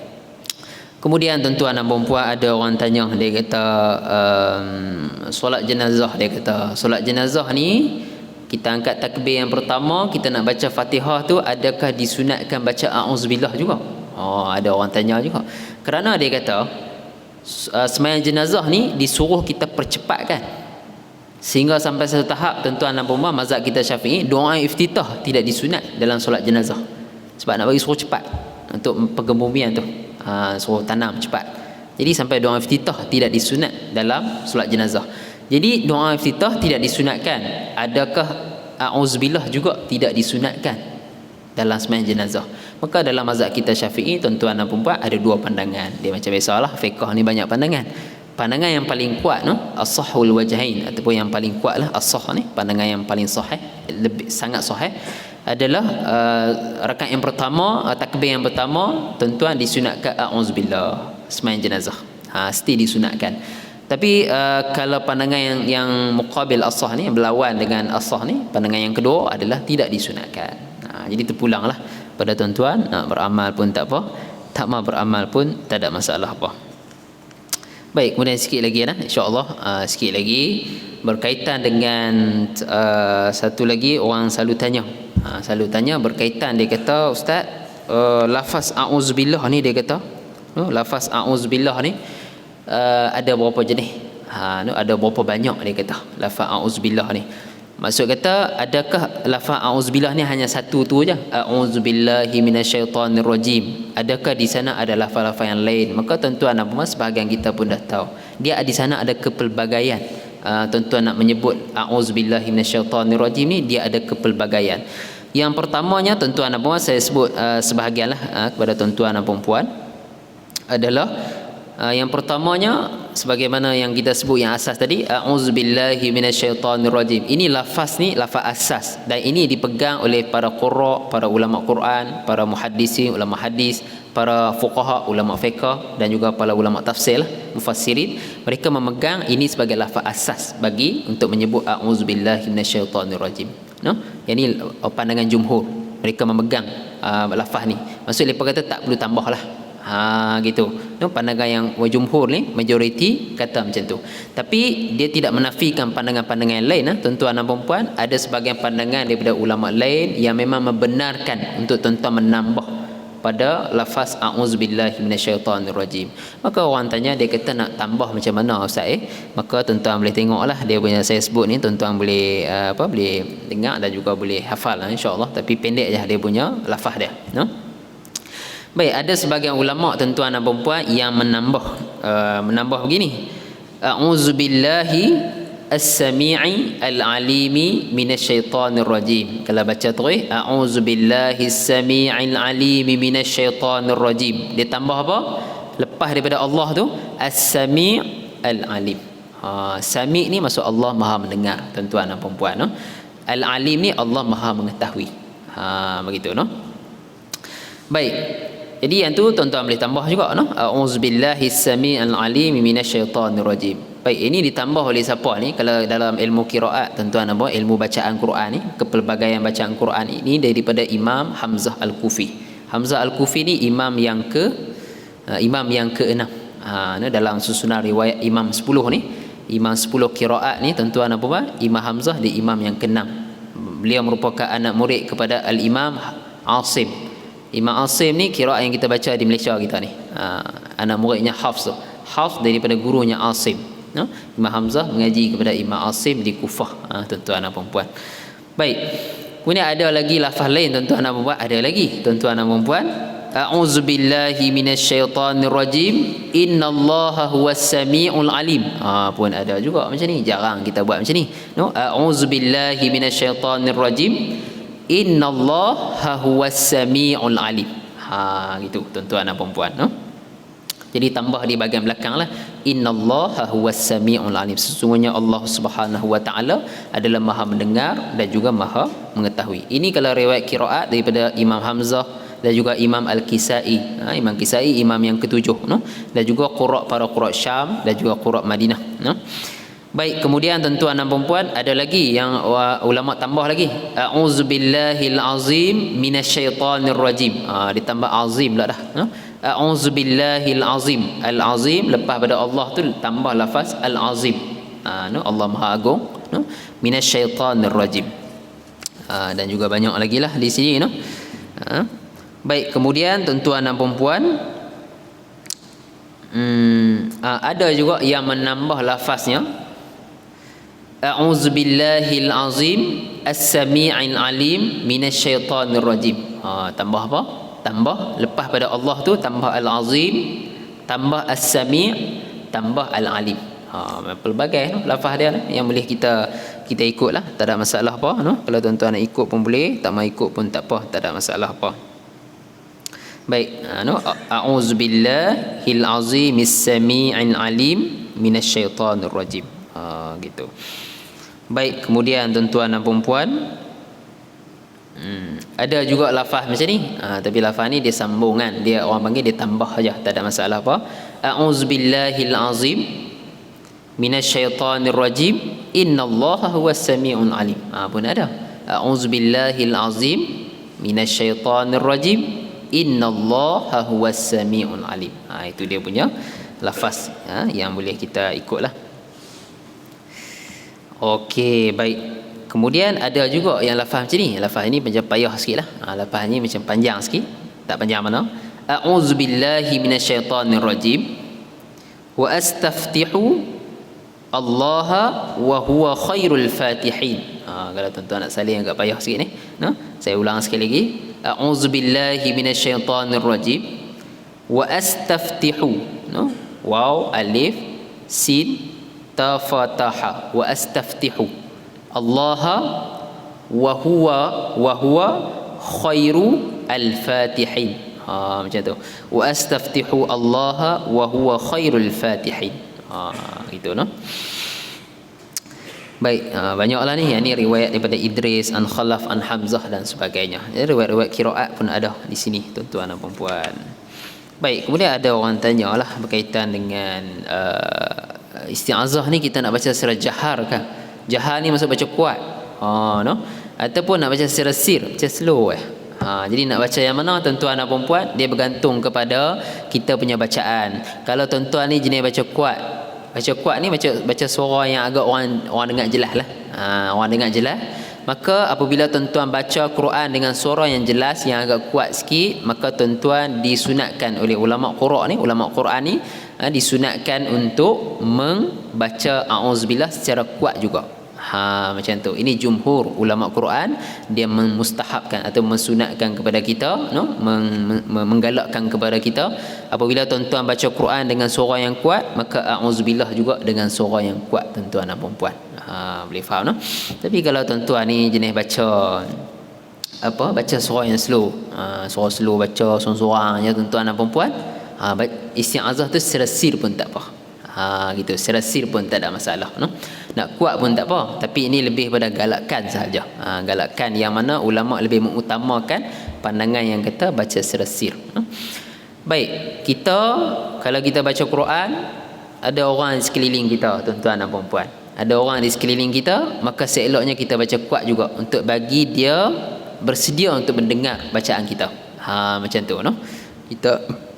Kemudian tuan-tuan dan puan, ada orang tanya, dia kata solat jenazah, dia kata solat jenazah ni kita angkat takbir yang pertama, kita nak baca Fatihah tu, adakah disunatkan baca a'udzubillah juga? Ada orang tanya juga. Kerana dia kata sembahyang jenazah ni disuruh kita percepatkan, sehingga sampai satu tahap tuan-tuan dan puan, mazhab kita Syafi'i, doa iftitah tidak disunat dalam solat jenazah, sebab nak bagi suruh cepat untuk penggemumian tu, suruh tanam cepat. Jadi sampai doa iftitah tidak disunat dalam solat jenazah. Jadi doa iftitah tidak disunatkan, adakah a'udzubillah juga tidak disunatkan dalam sembahyang jenazah? Maka dalam mazhab kita Syafi'i, tuan-tuan dan puan, ada dua pandangan. Dia macam biasalah, fiqh ni banyak pandangan. Pandangan yang paling kuat, no, as-sahhul wajhain, ataupun yang paling kuat lah as-sah ni, pandangan yang paling sahih, lebih sangat sahih, adalah rakaat yang pertama, takbir yang pertama, tuan-tuan disunatkan a'udzubillah sembahyang jenazah. Mesti disunatkan. Tapi kalau pandangan yang muqabil as-sah ni, berlawan dengan as-sah ni, pandangan yang kedua adalah tidak disunatkan. Jadi terpulanglah pada tuan-tuan, nak beramal pun tak apa, tak mau beramal pun tak ada masalah apa. Baik, kemudian sikit lagi insya-Allah, sikit lagi berkaitan dengan satu lagi orang selalu tanya berkaitan, dia kata ustaz, lafaz a'udzubillah ni, dia kata lafaz a'udzubillah ni ada berapa jenis? Ada berapa banyak, dia kata lafaz a'udzubillah ni. Maksud kata, adakah lafaz a'udzubillah ni hanya satu tu je? A'udzubillahi minasyaitonirrajim. Adakah di sana ada lafaz-lafaz yang lain? Maka tuan-tuan dan puan, sebahagian kita pun dah tahu, dia di sana ada kepelbagaian. Tuan-tuan nak menyebut a'udzubillahi minasyaitonirrajim ni, dia ada kepelbagaian. Yang pertamanya tuan-tuan dan puan, saya sebut sebahagianlah kepada tuan-tuan dan puan, adalah yang pertamanya sebagaimana yang kita sebut yang asas tadi, a'udzubillahi minasyaitonirrajim. Ini lafaz ni lafaz asas, dan ini dipegang oleh para qurra, para ulama Quran, para muhaddisin, ulama hadis, para fuqaha, ulama fiqh, dan juga para ulama tafsir, mufassirin. Mereka memegang ini sebagai lafaz asas bagi untuk menyebut a'udzubillahi minasyaitonirrajim. Yang ini pandangan jumhur, mereka memegang lafaz ni. Maksud mereka kata tak perlu tambah lah. Gitu. Pandangan yang jumhur ni, majoriti kata macam tu. Tapi dia tidak menafikan pandangan-pandangan yang lain. Tuan-tuan dan puan, ada sebahagian pandangan daripada ulama lain yang memang membenarkan untuk tuan-tuan menambah pada lafaz a'udzubillahi minasyaitonirrajim. Maka orang tanya, dia kata nak tambah macam mana ustaz? Maka tuan-tuan boleh tengoklah dia punya saya sebut ni, tuan-tuan boleh boleh dengar dan juga boleh hafal insya-Allah. Tapi pendek je dia punya lafaz dia, Baik, ada sebagian ulama tuan-tuan dan puan yang menambah begini. A'udzubillahi as-sami'i al-alimi minasyaitonir rajim. Kalau baca terus a'udzubillahi as-sami'il alimi minasyaitonir rajim. Dia tambah apa? Lepas daripada Allah tu as-sami' al-alim. Sami' ni maksud Allah Maha mendengar, tuan-tuan dan puan-puan, no? Al-alim ni Allah Maha mengetahui. Begitu, no? Baik. Jadi yang tu tuan-tuan boleh tambah juga, no? A'udzubillahi as-sami'il alim minasyaitonir rajim. Baik, ini ditambah oleh siapa ni? Kalau dalam ilmu qiraat, tuan-tuan apa? Ilmu bacaan Quran ni, kepelbagaian bacaan Quran ini daripada Imam Hamzah Al-Kufi. Hamzah Al-Kufi ni imam yang ke-6. Dalam susunan riwayat Imam 10 ni, Imam 10 qiraat ni, tuan-tuan apa? Imam Hamzah dia imam yang ke-6. Beliau merupakan anak murid kepada Al-Imam Asim. Imam Asim ni qiraat yang kita baca di Malaysia kita ni. Anak muridnya Hafs. Hafs daripada gurunya Asim. No? Imam Hamzah mengaji kepada Imam Asim di Kufah, tuan-tuan dan puan-puan. Baik. Kemudian ada lagi lafaz lain, tuan-tuan dan puan-puan, ada lagi, tuan-tuan dan puan-puan. A'udzubillahi minasyaitonir rajim. Innallaha huwas samiul alim. Pun ada juga macam ni. Jarang kita buat macam ni. No? A'udzubillahi minasyaitonir rajim. Innallaha huwas samiul alim. Gitu, tuan-tuan dan puan-puan, no? Jadi tambah di bahagian belakang lah, innallaha huwas samiul alim. Sesungguhnya Allah Subhanahu wa taala adalah Maha mendengar dan juga Maha mengetahui. Ini kalau riwayat qiraat daripada Imam Hamzah dan juga Imam Al-Kisai. Imam Kisai imam yang ketujuh, no? Dan juga para qurra Syam dan juga qurra Madinah, no? Baik, kemudian tuan-tuan dan puan-puan, ada lagi yang ulama tambah lagi. A'udzubillahil azim minasyaitonir rajim. Ditambah azim pula dah, no? A'udzubillahil azim. Al-azim lepas pada Allah tu tambah lafaz al-azim. No? Allah Maha Agung, no? Minasyaitonir rajim. Dan juga banyak lagi lah di sini, no? Baik, kemudian tuan-tuan dan puan-puan, ada juga yang menambah lafaznya A'udzubillahil azim as-sami'il alim minasyaitonir rajim. Tambah apa? Tambah lepas pada Allah tu tambah al-azim, tambah as-sami', tambah al-alim. Pelbagai, no? Lafaz dia, no? Yang boleh kita ikutlah, tak ada masalah apa, no? Kalau tuan-tuan nak ikut pun boleh, tak mau ikut pun tak apa, tak ada masalah apa. Baik, no? A'udzubillahil azimis sami'il alim minasyaitonir rajim. Gitu. Baik, kemudian tuan-tuan dan puan-puan, ada juga lafaz macam ni, tapi lafaz ni dia sambungan, dia orang panggil dia tambah saja, tak ada masalah apa. A'udzubillahil azim minasyaitonir rajim innallaha huwas samiul alim. Pun ada a'udzubillahil azim minasyaitonir rajim innallaha huwas samiul alim. Itu dia punya lafaz, yang boleh kita ikutlah. Okey, baik. Kemudian ada juga yang lafaz macam ni. Lafaz ini macam payah sikit lah. Lafaz ni macam panjang sikit. Tak panjang mana. A'udzubillahi minasyaitonir rajim. Wa astaftihu Allah wa huwa khairul fatihin. Kalau tuan-tuan nak salin agak payah sikit ni, no? Saya ulang sekali lagi. A'udzubillahi minasyaitonir rajim. Wa astaftihu, no? Waw, alif, sin, ta, fataha. Wa astaftihu Allah wa huwa khairu al-fatihin. Macam tu. Wa astaftihu Allah wa huwa khairul fatihin. Gitu, no? Baik, banyaklah ni. Yang ni riwayat daripada Idris, an Khalaf, an Hamzah dan sebagainya. Riwayat-riwayat qiraat pun ada di sini, tuan-tuan dan puan-puan. Baik, kemudian ada orang tanyalah berkaitan dengan isti'azah ni, kita nak baca secara jahar kan? Jahar ni maksud baca kuat, no? Ataupun nak baca secara sir, baca slow. Jadi nak baca yang mana, tuan-tuan dan puan-puan, dia bergantung kepada kita punya bacaan. Kalau tuan-tuan ni jenis baca kuat ni baca suara yang agak orang dengar jelas lah. Orang dengar jelas. Maka apabila tuan-tuan baca Quran dengan suara yang jelas, yang agak kuat sikit, maka tuan-tuan disunatkan oleh ulama Quran ni disunatkan untuk membaca a'udzubillah secara kuat juga. Macam tu. Ini jumhur ulama Quran, dia memustahabkan atau mensunatkan kepada kita, no? Menggalakkan kepada kita, apabila tuan-tuan baca Quran dengan suara yang kuat, maka a'udzubillah juga dengan suara yang kuat, tuan-tuan dan puan-puan. Boleh faham no? Tapi kalau tuan-tuan ni jenis baca surah yang slow, surah slow baca sorang-sorang je tuan-tuan dan puan, isti'azah tu secara sir pun tak apa. Gitu, secara sir pun tak ada masalah no? Nak kuat pun tak apa, tapi ini lebih pada galakan sahaja. Galakan yang mana ulama lebih mengutamakan pandangan yang kata baca secara sir no? Baik, kalau kita baca Quran, ada orang di sekeliling kita tuan-tuan dan puan, ada orang di sekeliling kita, maka seeloknya kita baca kuat juga untuk bagi dia bersedia untuk mendengar bacaan kita. Macam tu no?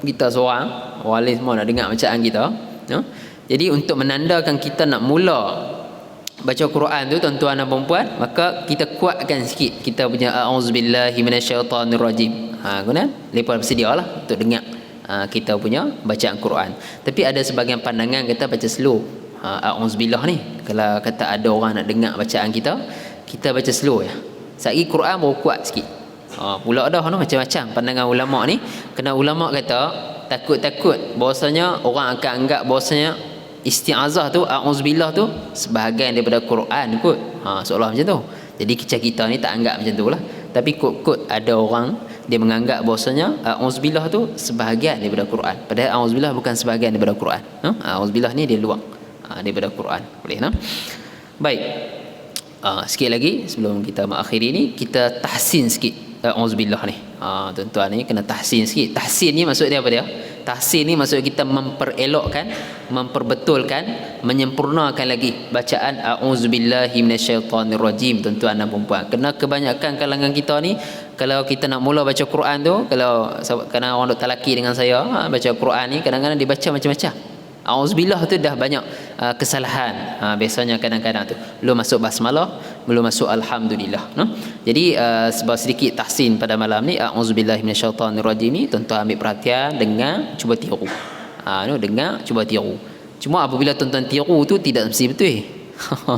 Kita seorang wali semua nak dengar bacaan kita no? Jadi untuk menandakan kita nak mula baca Quran tu tuan-tuan dan puan, maka kita kuatkan sikit kita punya a'udzubillahi minasyaitonirrajim. Guna lepas bersedialah untuk dengar kita punya bacaan Quran. Tapi ada sebahagian pandangan kata baca slow. A'udzubillah ni kalau kata ada orang nak dengar bacaan kita baca slow ya. Satgi Quran baru kuat sikit. Pula dah no, macam-macam pandangan ulama ni. Kena ulama kata takut-takut bahwasanya orang akan anggap bahwasanya isti'azah tu, a'udzubillah tu sebahagian daripada Quran kot. Seolah macam tu. Jadi kita ni tak anggap macam tu lah. Tapi kot-kot ada orang dia menganggap bahwasanya a'udzubillah tu sebahagian daripada Quran. Padahal a'udzubillah bukan sebahagian daripada Quran. A'udzubillah ni dia luar daripada Quran. Boleh no? Baik. Sikit lagi sebelum kita mengakhiri ni, kita tahsin sikit a'udzubillah ni. Tuan-tuan ni kena tahsin sikit. Tahsin ni maksud dia apa dia? Tahsin ni maksud kita memperelokkan, memperbetulkan, menyempurnakan lagi bacaan a'udzubillahi minasyaitonirrajim tuan-tuan dan puan. Kerana kebanyakan kalangan kita ni kalau kita nak mula baca Quran tu, kalau kadang orang duk talaki dengan saya baca Quran ni kadang-kadang dibaca macam-macam. Auzubillah tu dah banyak kesalahan. Biasanya kadang-kadang tu belum masuk basmalah, belum masuk alhamdulillah no? Jadi sebab sedikit tahsin pada malam ni auzubillahi minasyaitonirrajim ni tuan-tuan ambil perhatian, dengar, cuba tiru. No, dengar, cuba tiru. Cuma apabila tuan-tuan tiru tu tidak mesti betul.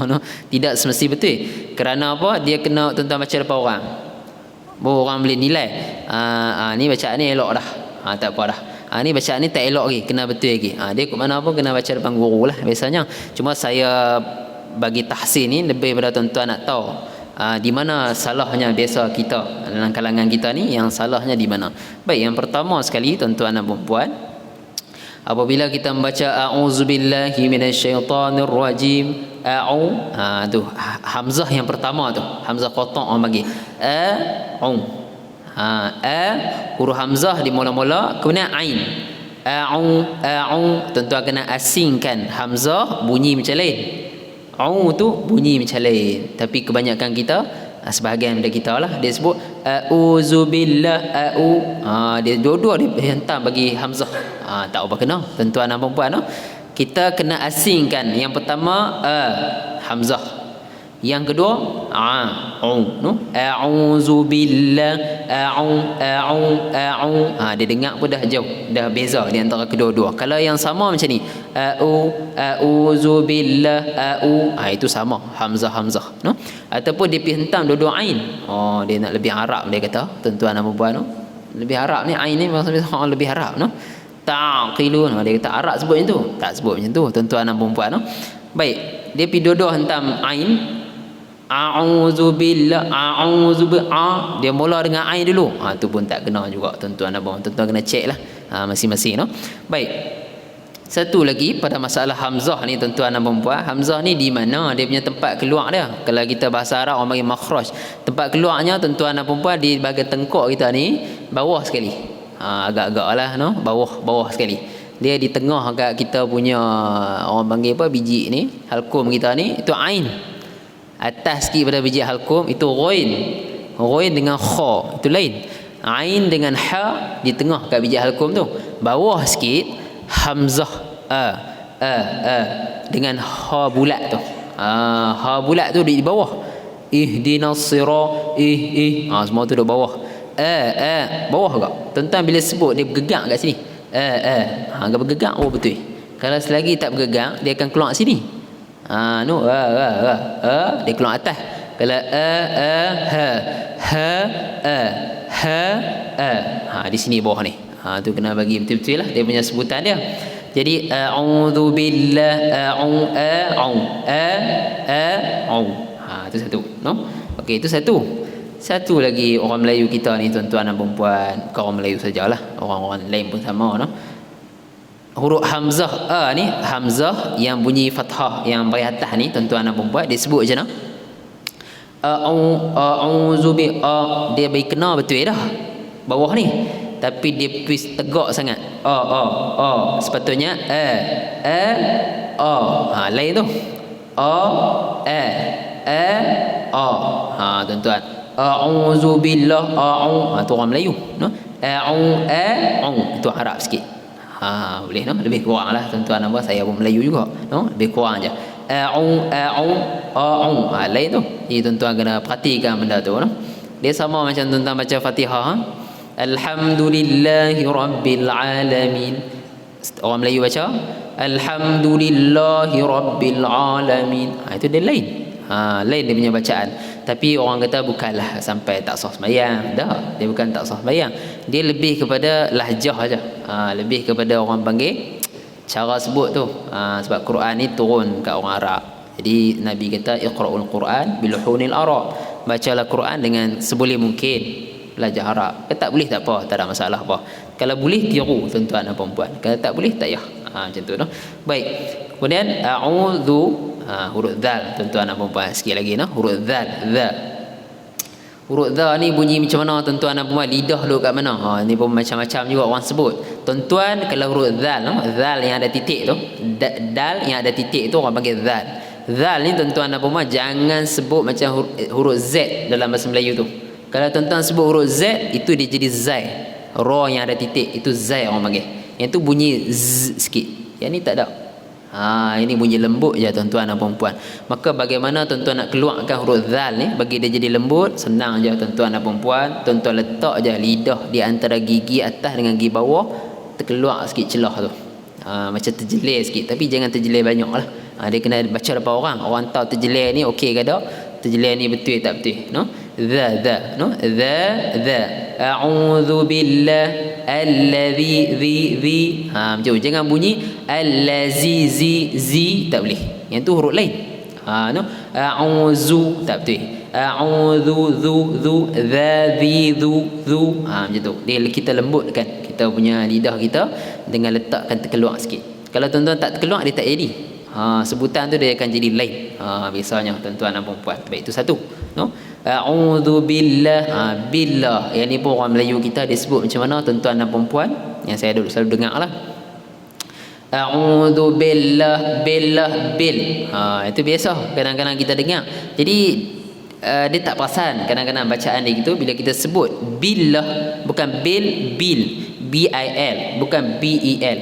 No? Tidak semesti betul. Kerana apa? Dia kena tuan-tuan baca depan orang. Baru orang boleh nilai. Ni bacaan ni elok dah. Tak apa dah. Ni bacaan ni tak elok lagi, kena betul lagi. Dia ke mana pun kena baca depan guru lah biasanya. Cuma saya bagi tahsin ni lebih pada tuan-tuan nak tahu di mana salahnya biasa kita dalam kalangan kita ni, yang salahnya di mana. Baik, yang pertama sekali tuan-tuan dan puan, apabila kita membaca a'udzubillahi minasyaitonirrajim, tu hamzah yang pertama tu, hamzah qata' orang bagi huruf hamzah di mula-mula, kemudian ain. Tuan-tuan kena asingkan hamzah bunyi macam lain. Tu bunyi macam lain. Tapi kebanyakan kita, sebahagian daripada kita lah, dia sebut auzubillah, dia dua-dua dia hentam bagi hamzah. Tak apa kena tuan-tuan dan puan, kita kena asingkan. Yang pertama hamzah, yang kedua no, a'udzubillah, dia dengar pun dah jauh, dah beza di antara kedua-dua. Kalau yang sama macam ni a'udzubillah, itu sama hamzah no? Ataupun dia pergi hentam dua-dua ain. Dia nak lebih Arab, dia kata tuan-tuan dan puan no? Lebih Arab ni, ain ni maksudnya lebih Arab no? Taqilun, dia kata Arab sebut macam tu. Tak sebut macam tu tuan-tuan dan puan no? Baik, dia pergi dua-dua hentam ain. A'udzubillah, dia mula dengan ain dulu. Tu pun tak kena juga tuan-tuan dan puan. Tuan-tuan kena check lah masing-masing no? Baik, satu lagi pada masalah hamzah ni tuan-tuan dan puan, hamzah ni di mana dia punya tempat keluar dia. Kalau kita bahasa Arab orang panggil makhraj. Tempat keluarnya tuan-tuan dan puan di bahagian tengkok kita ni bawah sekali. Agak-agak lah no? Bawah sekali. Dia di tengah agak kita punya orang panggil apa, biji ni, halkum kita ni, itu ain. Atas sikit pada biji halkum itu ghain dengan kha, itu lain. Ain dengan ha di tengah kat biji halkum tu. Bawah sikit hamzah dengan ha bulat tu. Ha bulat tu di bawah. Ihdinas sira semua tu di bawah. Bawah agak. Tuan-tuan bila sebut dia bergegang kat sini. Agak bergegang betul. Kalau selagi tak bergegang dia akan keluar sini. Dia keluar atas. Kalau di sini bawah ni. Tu kena bagi betul-betul lah dia punya sebutan dia. Jadi a'udzu billah itu satu, no? Okey, itu satu. Satu lagi orang Melayu kita ni tuan-tuan dan puan-puan, bukan orang Melayu sajalah, orang-orang lain pun sama, no? Huruf hamzah ni, hamzah yang bunyi fathah yang bagi atas ni tuan-tuan dan puan-puan, dia sebut macam mana? A'udzu bi dia bagi kena betul dah bawah ni, tapi dia twist tegak sangat. Sepatutnya lain tu. Tuan-tuan, a'udzu billah tu orang Melayu, no? Itu Arab sikit. Boleh, no? Lebih kurang lah tuan-tuan apa, saya pun Melayu juga, no? Lebih kurang je. Lain tu. Jadi tuan-tuan kena perhatikan benda tu, no? Dia sama macam tuan-tuan baca Fatihah, Alhamdulillahi Rabbil Alamin. Orang Melayu baca Alhamdulillahi Rabbil Alamin. Itu dia lain. Lain dia punya bacaan. Tapi orang kata bukanlah sampai tak sah sembahyang. Dah, dia bukan tak sah sembahyang. Dia lebih kepada lahjah aja. Lebih kepada orang panggil cara sebut tu. Sebab Quran ni turun kat orang Arab. Jadi Nabi kata iqra'ul Quran biluhunil Arab. Bacalah Quran dengan seboleh mungkin belajar Arab. Kalau tak boleh tak apa, tak ada masalah apa. Kalau boleh tiru tuan-tuan dan puan-puan. Kalau tak boleh tak payah. Macam tu, no? Baik. Kemudian a'udzu, huruf dzal tuan-tuan dan puan-puan. Sikit lagi, no? Huruf dzal, dza. Huruf dza ni bunyi macam mana tuan-tuan dan puan-puan? Lidah lu kat mana? Ni pun macam-macam juga orang sebut. Tuan-tuan, kalau huruf dzal, no? Dzal yang ada titik tu, dal yang ada titik tu orang panggil dzal. Dzal ni tuan-tuan dan puan-puan jangan sebut macam huruf Z dalam bahasa Melayu tu. Kalau tuan-tuan sebut huruf Z, itu dia jadi zai. Ra yang ada titik, itu zai orang panggil. Yang tu bunyi z sikit. Yang ni tak ada. Ini bunyi lembut je tuan-tuan dan puan-puan. Maka bagaimana tuan-tuan nak keluarkan huruf zal ni bagi dia jadi lembut? Senang je tuan-tuan dan puan-puan. Tuan-tuan letak je lidah di antara gigi atas dengan gigi bawah, terkeluar sikit celah tu. Macam terjelir sikit, tapi jangan terjelir banyak lah. Dia kena baca depan orang. Orang tahu terjelir ni okey ke tak? Terjelir ni betul tak betul, no? Dza, no? Dza. A'udzu billah allazi macam jangan bunyi allazi zi tak boleh. Yang tu huruf lain. No? A'udzu tak betul. A'udzu zu dza zu macam tu. Dia kita lembutkan kita punya lidah kita dengan letakkan terkeluar sikit. Kalau tuan-tuan tak terkeluar dia tak jadi. Sebutan tu dia akan jadi lain. Biasanya tuan-tuan dan puan-puan. Baik, itu satu, no? A'udzu billah. Billah yang ni pun orang Melayu kita dia sebut macam mana tuan-tuan dan puan-puan, yang saya selalu dengar lah. A'udzu billah bil. Itu biasa kadang-kadang kita dengar. Jadi dia tak perasan kadang-kadang bacaan dia gitu. Bila kita sebut billah, bukan bil, B-I-L, bukan B-E-L.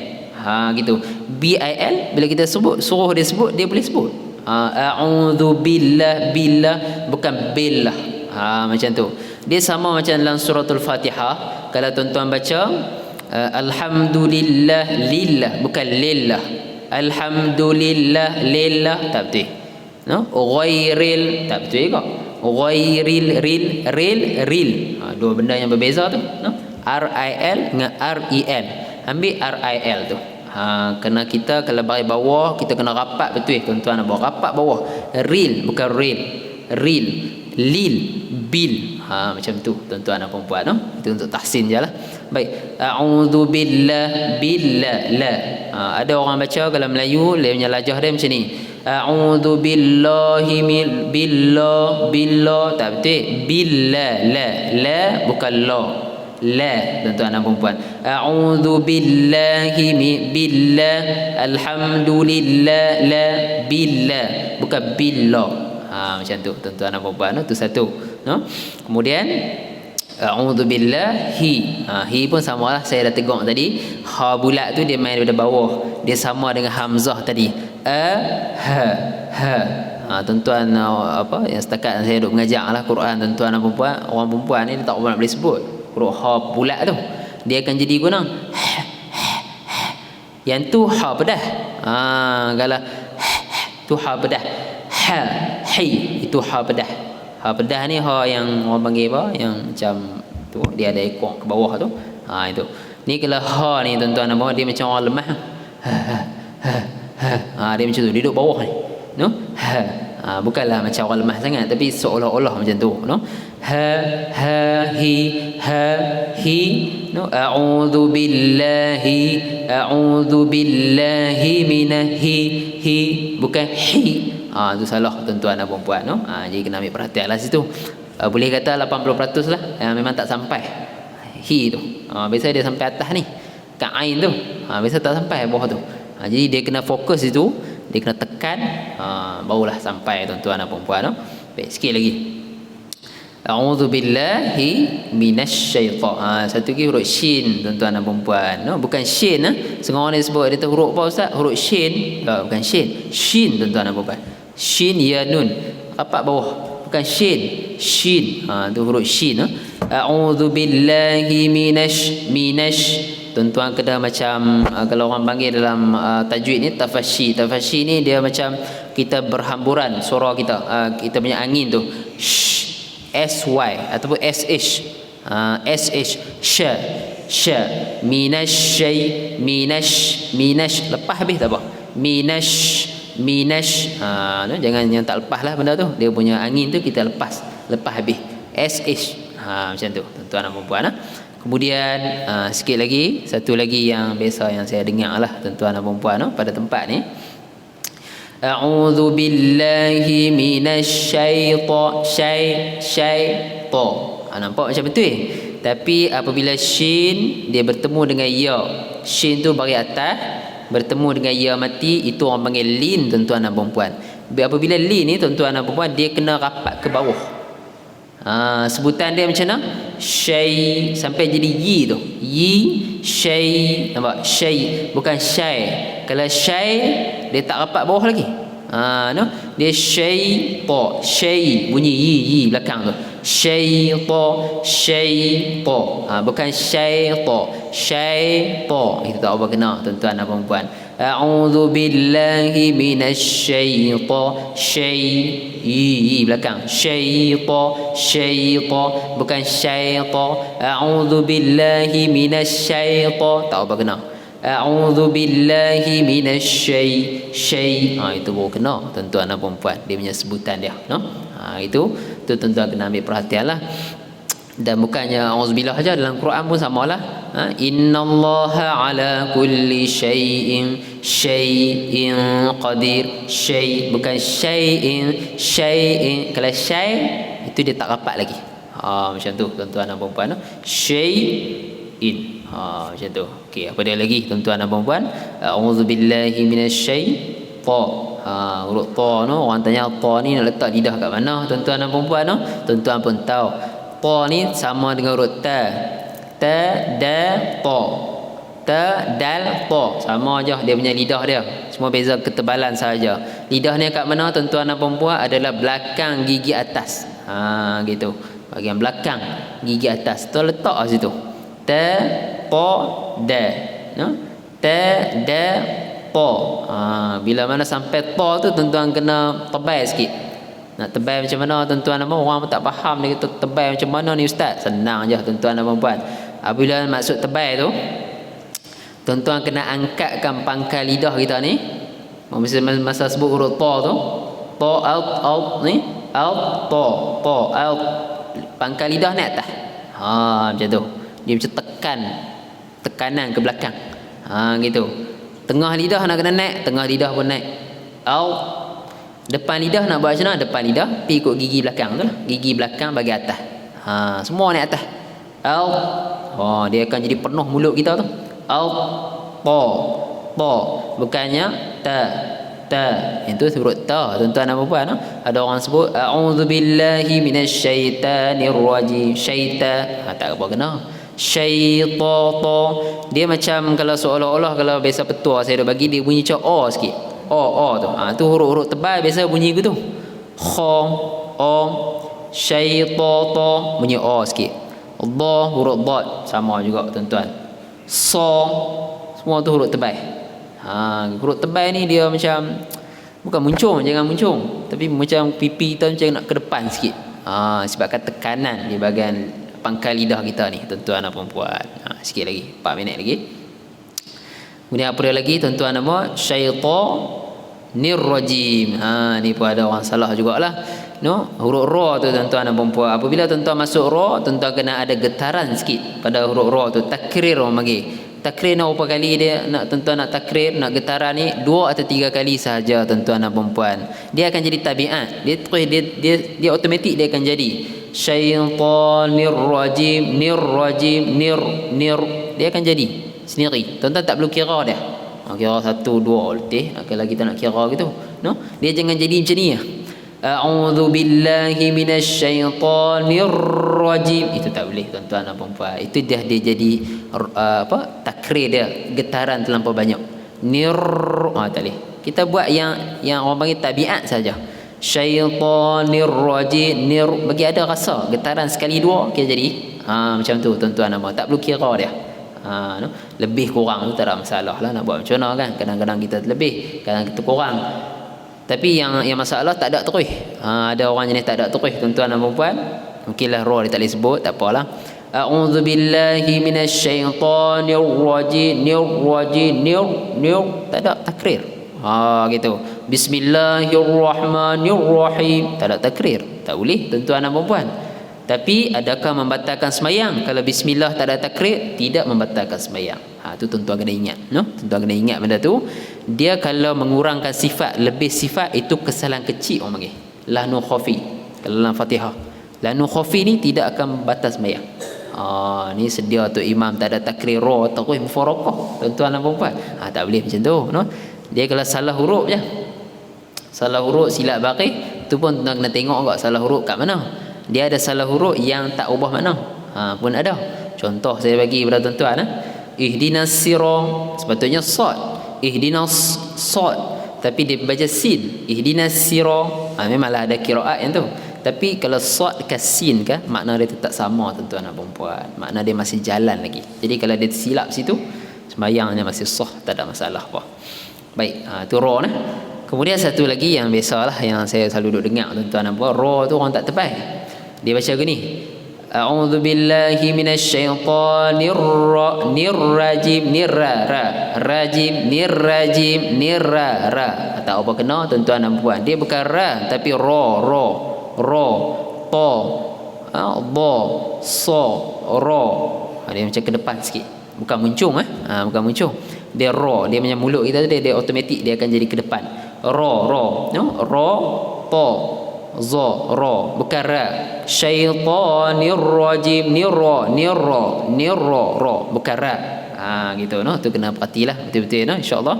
Gitu. B-I-L, bila kita suruh dia sebut, dia boleh sebut. A'udzu billah, bukan billah. Macam tu. Dia sama macam dalam suratul Fatihah. Kalau tuan-tuan baca alhamdulillah lillah, bukan lillah. Alhamdulillah lillah tak betul, no? Ghairil tak betul juga. Ghairil ril. Dua benda yang berbeza tu, no? R-I-L dengan R-E-L. Ambil R-I-L tu. Kena kita kalau bagi bawah kita kena rapat betul tuan-tuan, bawah rapat bawah. Ril bukan ril. Lil bil. Macam tu tuan-tuan dan puan-puan, no? Itu untuk tahsin je lah. Baik. A'udzu billah la. Ada orang baca kalau Melayu dia punya lajah dia macam ni. A'udzu billahi billah tak betul. Billah la bukan la tuan-tuan dan puan-puan. A'udzu billahi billah alhamdulillah la billah bukan billah. Macam tu tuan-tuan dan puan-puan, no? Itu satu, no? Kemudian a'udzu billahi. Hi pun samalah, saya dah tegur tadi. Ha bulat tu dia main daripada bawah. Dia sama dengan hamzah tadi. Tuan-tuan apa yang setakat saya duk mengajar lah Quran, tuan-tuan dan puan-puan, orang perempuan ni dia tak boleh sebut huruf ha bulat tu, dia akan jadi guna yang tu ha pedah. Kalau tu ha pedah, hi itu ha pedah. Ha pedah ni ha yang orang panggil apa, yang macam tu dia ada ekor ke bawah tu. Itu ni kalau ha ni tuan-tuan dan puan, dia macam orang lemah. Dia macam tu, dia duduk bawah ni, no? Bukanlah macam orang lemah sangat, tapi seolah-olah macam tu, no? Hi, no? A'udzu billahi minahi, bukan hi. Itu salah tuan-tuan dan puan-puan, no? Jadi kena ambil perhatian lah situ. Boleh kata 80% lah memang tak sampai hi tu. Biasa dia sampai atas ni, kat ain tu. Biasa tak sampai bawah tu. Jadi dia kena fokus itu, dia kena tekan, barulah sampai tuan-tuan dan puan-puan, no? Baik, sikit lagi. A'udzu billahi minasyaitan. Satu lagi huruf shin tuan-tuan dan puan-puan, no? Bukan shin. Setengah orang dia sebut dia tu huruf apa ustaz? Huruf shin. Bukan shin. Shin tuan-tuan dan puan-puan. Shin ya nun. Rapat bawah. Bukan shin. Shin. Tu huruf shin. A'udzu billahi minash. Tuan-tuan kena macam kalau orang panggil dalam tajwid ni tafashi. Tafashi ni dia macam kita berhamburan suara kita, kita punya angin tu. SY ataupun SH. Sha minash lepas habis tak apa. Minash jangan yang tak lepas lah benda tu, dia punya angin tu kita lepas habis. SH macam tu tuan-tuan dan puan-puan. Kemudian sikit lagi, satu lagi yang biasa yang saya dengar lah tuan-tuan dan puan-puan, pada tempat ni, a'udzu billahi minasyaitan. Nampak macam betul. Tapi apabila shin dia bertemu dengan ya, shin tu bagi atas bertemu dengan ya mati, itu orang panggil lin tuan-tuan dan puan-puan. Apabila lin ni tuan-tuan dan puan-puan, dia kena rapat ke bawah. Sebutan dia macam mana? Syai sampai jadi yi tu. Yi syai, nampak? Syai bukan syai. Kalau syai dia tak rapat bawah lagi. No? Dia syai bunyi yi belakang tu. Syaitan bukan syaitan. Itu tak apa kena tuan-tuan dan puan-puan. A'udzu billahi minasyaitan. Syai belakang. Syaitan bukan syaitan. A'udzu billahi minasyaitan. Tak apa kena. A'udzu billahi minasyaitan. Itu baru kena tuan-tuan dan puan-puan, dia punya sebutan dia, no? Itu tuan-tuan kena ambil perhatian lah. Dan bukannya auzubillah aja, dalam Quran pun samalah. Innallaha ala kulli syai'in qadir. Syai bukan syai'in. Kalau syai itu dia tak rapat lagi. Macam tu tuan-tuan dan puan-puan. Syai'in. Macam tu. Okey, apa dia lagi tuan-tuan dan puan-puan? Auzubillahi minasyaitan. Huruf ta no, orang tanya ta ni nak letak lidah kat mana tuan-tuan dan puan-puan, no? Tuan-tuan pun tahu ta ni sama dengan huruf ta. Dal ta sama aja, dia punya lidah dia, semua beza ketebalan saja. Lidah ni kat mana tuan-tuan dan puan-puan? Adalah belakang gigi atas. Gitu, bahagian belakang gigi atas tu letak kat situ. Ta da, no? Ta bila mana sampai ta tu tuan-tuan kena tebal sikit. Nak tebal macam mana tuan-tuan dan puan? Orang pun tak faham, dia kata tebal macam mana ni ustaz? Senang je tuan-tuan dan puan. Bila maksud tebal tu, tuan-tuan kena angkatkan pangkal lidah kita ni. Masa sebut huruf ta tu, ta out ni, out pangkal lidah ni atas. Macam tu. Dia macam tekanan ke belakang. Gitu. Tengah lidah nak kena naik, tengah lidah pun naik. Depan lidah nak buat macam mana? Depan lidah pergi ikut gigi belakang tu lah. Gigi belakang bagi atas. Semua naik atas. Dia akan jadi penuh mulut kita tu. Ta. Bukannya ta. Itu huruf ta tuan-tuan dan puan-puan. Ada orang sebut a'udzubillahi minasyaitanirrajim. Syaitan. Tak apa kena. Syaitata. Dia macam kalau seolah-olah kalau biasa petua saya dah bagi, dia bunyi macam o sikit. O tu. Tu huruf-huruf tebal biasa bunyi gitu. Kha, syaitata bunyi o sikit. Allah huruf dad sama juga tuan-tuan. Sa semua tu huruf tebal. Huruf tebal ni dia macam bukan muncung, jangan muncung, tapi macam pipi kita macam nak ke depan sikit. Sebabkan tekanan di bahagian pangkal lidah kita ni tuan-tuan dan puan-puan. Sikit lagi, 4 minit lagi. Kemudian apa dia lagi tuan-tuan nama? Syaitanir rajim. Ni pun ada orang salah jugalah. No, huruf ra tu tuan-tuan dan puan-puan. Apabila tuan-tuan masuk ra, tuan-tuan kena ada getaran sikit pada huruf ra tu. Takrir orang panggil. Takrir nak berapa kali dia nak tuan-tuan nak takrir, nak getaran ni 2 atau 3 kali sahaja tuan-tuan dan puan-puan. Dia akan jadi tabiat. Dia terus dia automatik dia akan jadi syaitanir rajim, nir. Dia akan jadi sendiri. Tuan-tuan tak perlu kira dia. Kira 1 2 letih kalau kita nak kira gitu. No? Dia jangan jadi macam ni. A'udzu billahi minasyaitonir rajim. Itu tak boleh tuan-tuan dan puan-puan. Itu dia jadi takrir dia, getaran terlampau banyak. Tak boleh. Kita buat yang orang panggil tabiat saja. Syaitanir rajim, bagi ada rasa getaran sekali 2 kita jadi macam tu tuan-tuan dan puan. Tak perlu kira dia. No? Lebih kurang tu tak ada masalah lah nak buat macam mana kan. Kadang-kadang kita lebih, kadang kita kurang. Tapi yang masalah tak ada terus. Ada orang jenis tak ada terus tuan-tuan dan puan. Mungkinlah roh dia tak boleh sebut, tak apalah. A'udzu billahi minasyaitonir rajim, tak ada takrir. Gitu. Bismillahirrahmanirrahim. Tak ada takrir. Tak boleh tuan-tuan dan puan. Tapi adakah membatalkan semayang? Kalau bismillah tak ada takrir, tidak membatalkan semayang. Tu tuan-tuan kena ingat, no? Tuan-tuan kena ingat benda tu. Dia kalau mengurangkan sifat, lebih sifat, itu kesalahan kecil orang panggil. Lahnu khafi. Kalau dalam Fatihah, lahnu khafi ni tidak akan batal semayang. Ni sedia tu imam tak ada takrir ra terus mufarakah. Tuan-tuan dan puan. Tak boleh macam tu, no? Dia kalau salah huruf je. Salah huruf silap baqi, tu pun tuan-tuan kena tengok juga salah huruf kat mana. Dia ada salah huruf yang tak ubah makna. Pun ada. Contoh saya bagi kepada tuan-tuan. Ihdinas sirah, sepatutnya sad. Ihdinas sad, tapi dia baca sin. Ihdinas sirah. Memanglah ada qiraat yang tu. Tapi kalau sad ke sin ke, makna dia tetap sama tuan-tuan dan puan. Makna dia masih jalan lagi. Jadi kalau dia silap situ, sembahyangnya masih sah, tak ada masalah apa. Baik, tu ra nah. Kemudian satu lagi yang biasalah yang saya selalu duduk dengar tuan-tuan dan puan, ra tu orang tak tepat. Dia baca gini, a'udzu billahi minasyaitonir rajim, nirra. Tak apa kena tuan-tuan dan puan. Dia bukan ra tapi ra, ta, ba, sa, ra. Dia macam ke depan sikit. Bukan muncung bukan muncung. Dia ra, dia macam mulut kita dia automatik dia akan jadi ke depan. Ra, no? Ra, ta, za, ra, bukan ra. Syaitanir rajim, nirra, ra, bukan ra. Gitu, no? Tu kena perhatilah betul-betul, no? Insya-Allah.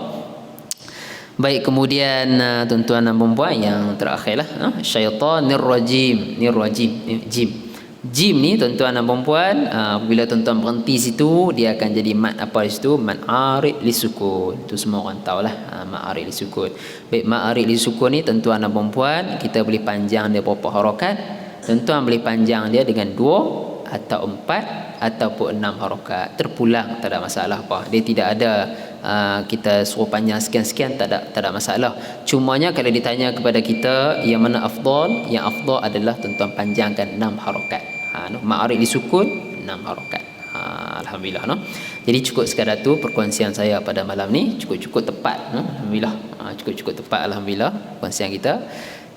Baik, kemudian tuan-tuan dan puan yang terakhirlah, syaitanir rajim, jim. Jim ni tuan-tuan dan puan, apabila tuan-tuan berhenti situ, dia akan jadi mat apa di situ? Mat arid li sukun. Tu semua orang tahulah, mat arid li sukun. Baik, mat arid li sukun ni tuan-tuan dan puan, kita boleh panjang dia berapa harakat? Tuan-tuan boleh panjang dia dengan 2 atau 4 ataupun 6 harakat. Terpulang, tak ada masalah apa. Dia tidak ada kita suruh panjang sekian-sekian, tak ada masalah. Cumanya kalau ditanya kepada kita yang mana afdal, yang afdal adalah tuan-tuan panjangkan 6 harakat. Ma'arif disukun 6 harakat. Alhamdulillah, no? Jadi cukup sekadar tu perkongsian saya pada malam ni, cukup tepat, no? Alhamdulillah. Cukup tepat, alhamdulillah perkongsian kita.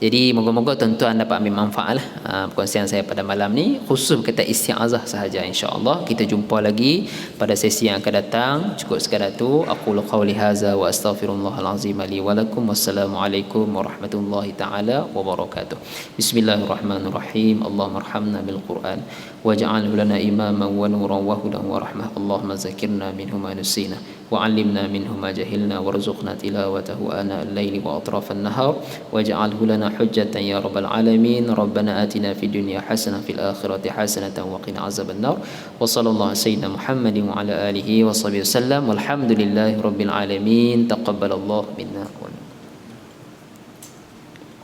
Jadi moga-moga tuan-tuan dapat ambil manfaat perkongsian saya pada malam ni, khusus kata isti'azah sahaja, insya-Allah. Kita jumpa lagi pada sesi yang akan datang. Cukup sekadar tu, aqulu qawli hadza wa astaghfirullahal azim li wa lakum. Wassalamualaikum warahmatullahi taala wabarakatuh. Bismillahirrahmanirrahim. Allahumma arhamna bil Quran waj'alhu lana imaman wa nuran wa hudan wa rahmah. Allahumma zakirna minhu ma nusina wa 'allimna minhu ma jahilna warzuqna tilawatahu ana al-laili wa atrafan nahar waj'alhu lana حجة يا رب العالمين. ربنا آتنا في الدنيا حسنة في الآخرة حسنة وقنا عذاب النار. وصلى الله على سيدنا محمد وعلى آله وصحبه وسلم والحمد لله رب العالمين. تقبل الله منا ومنكم.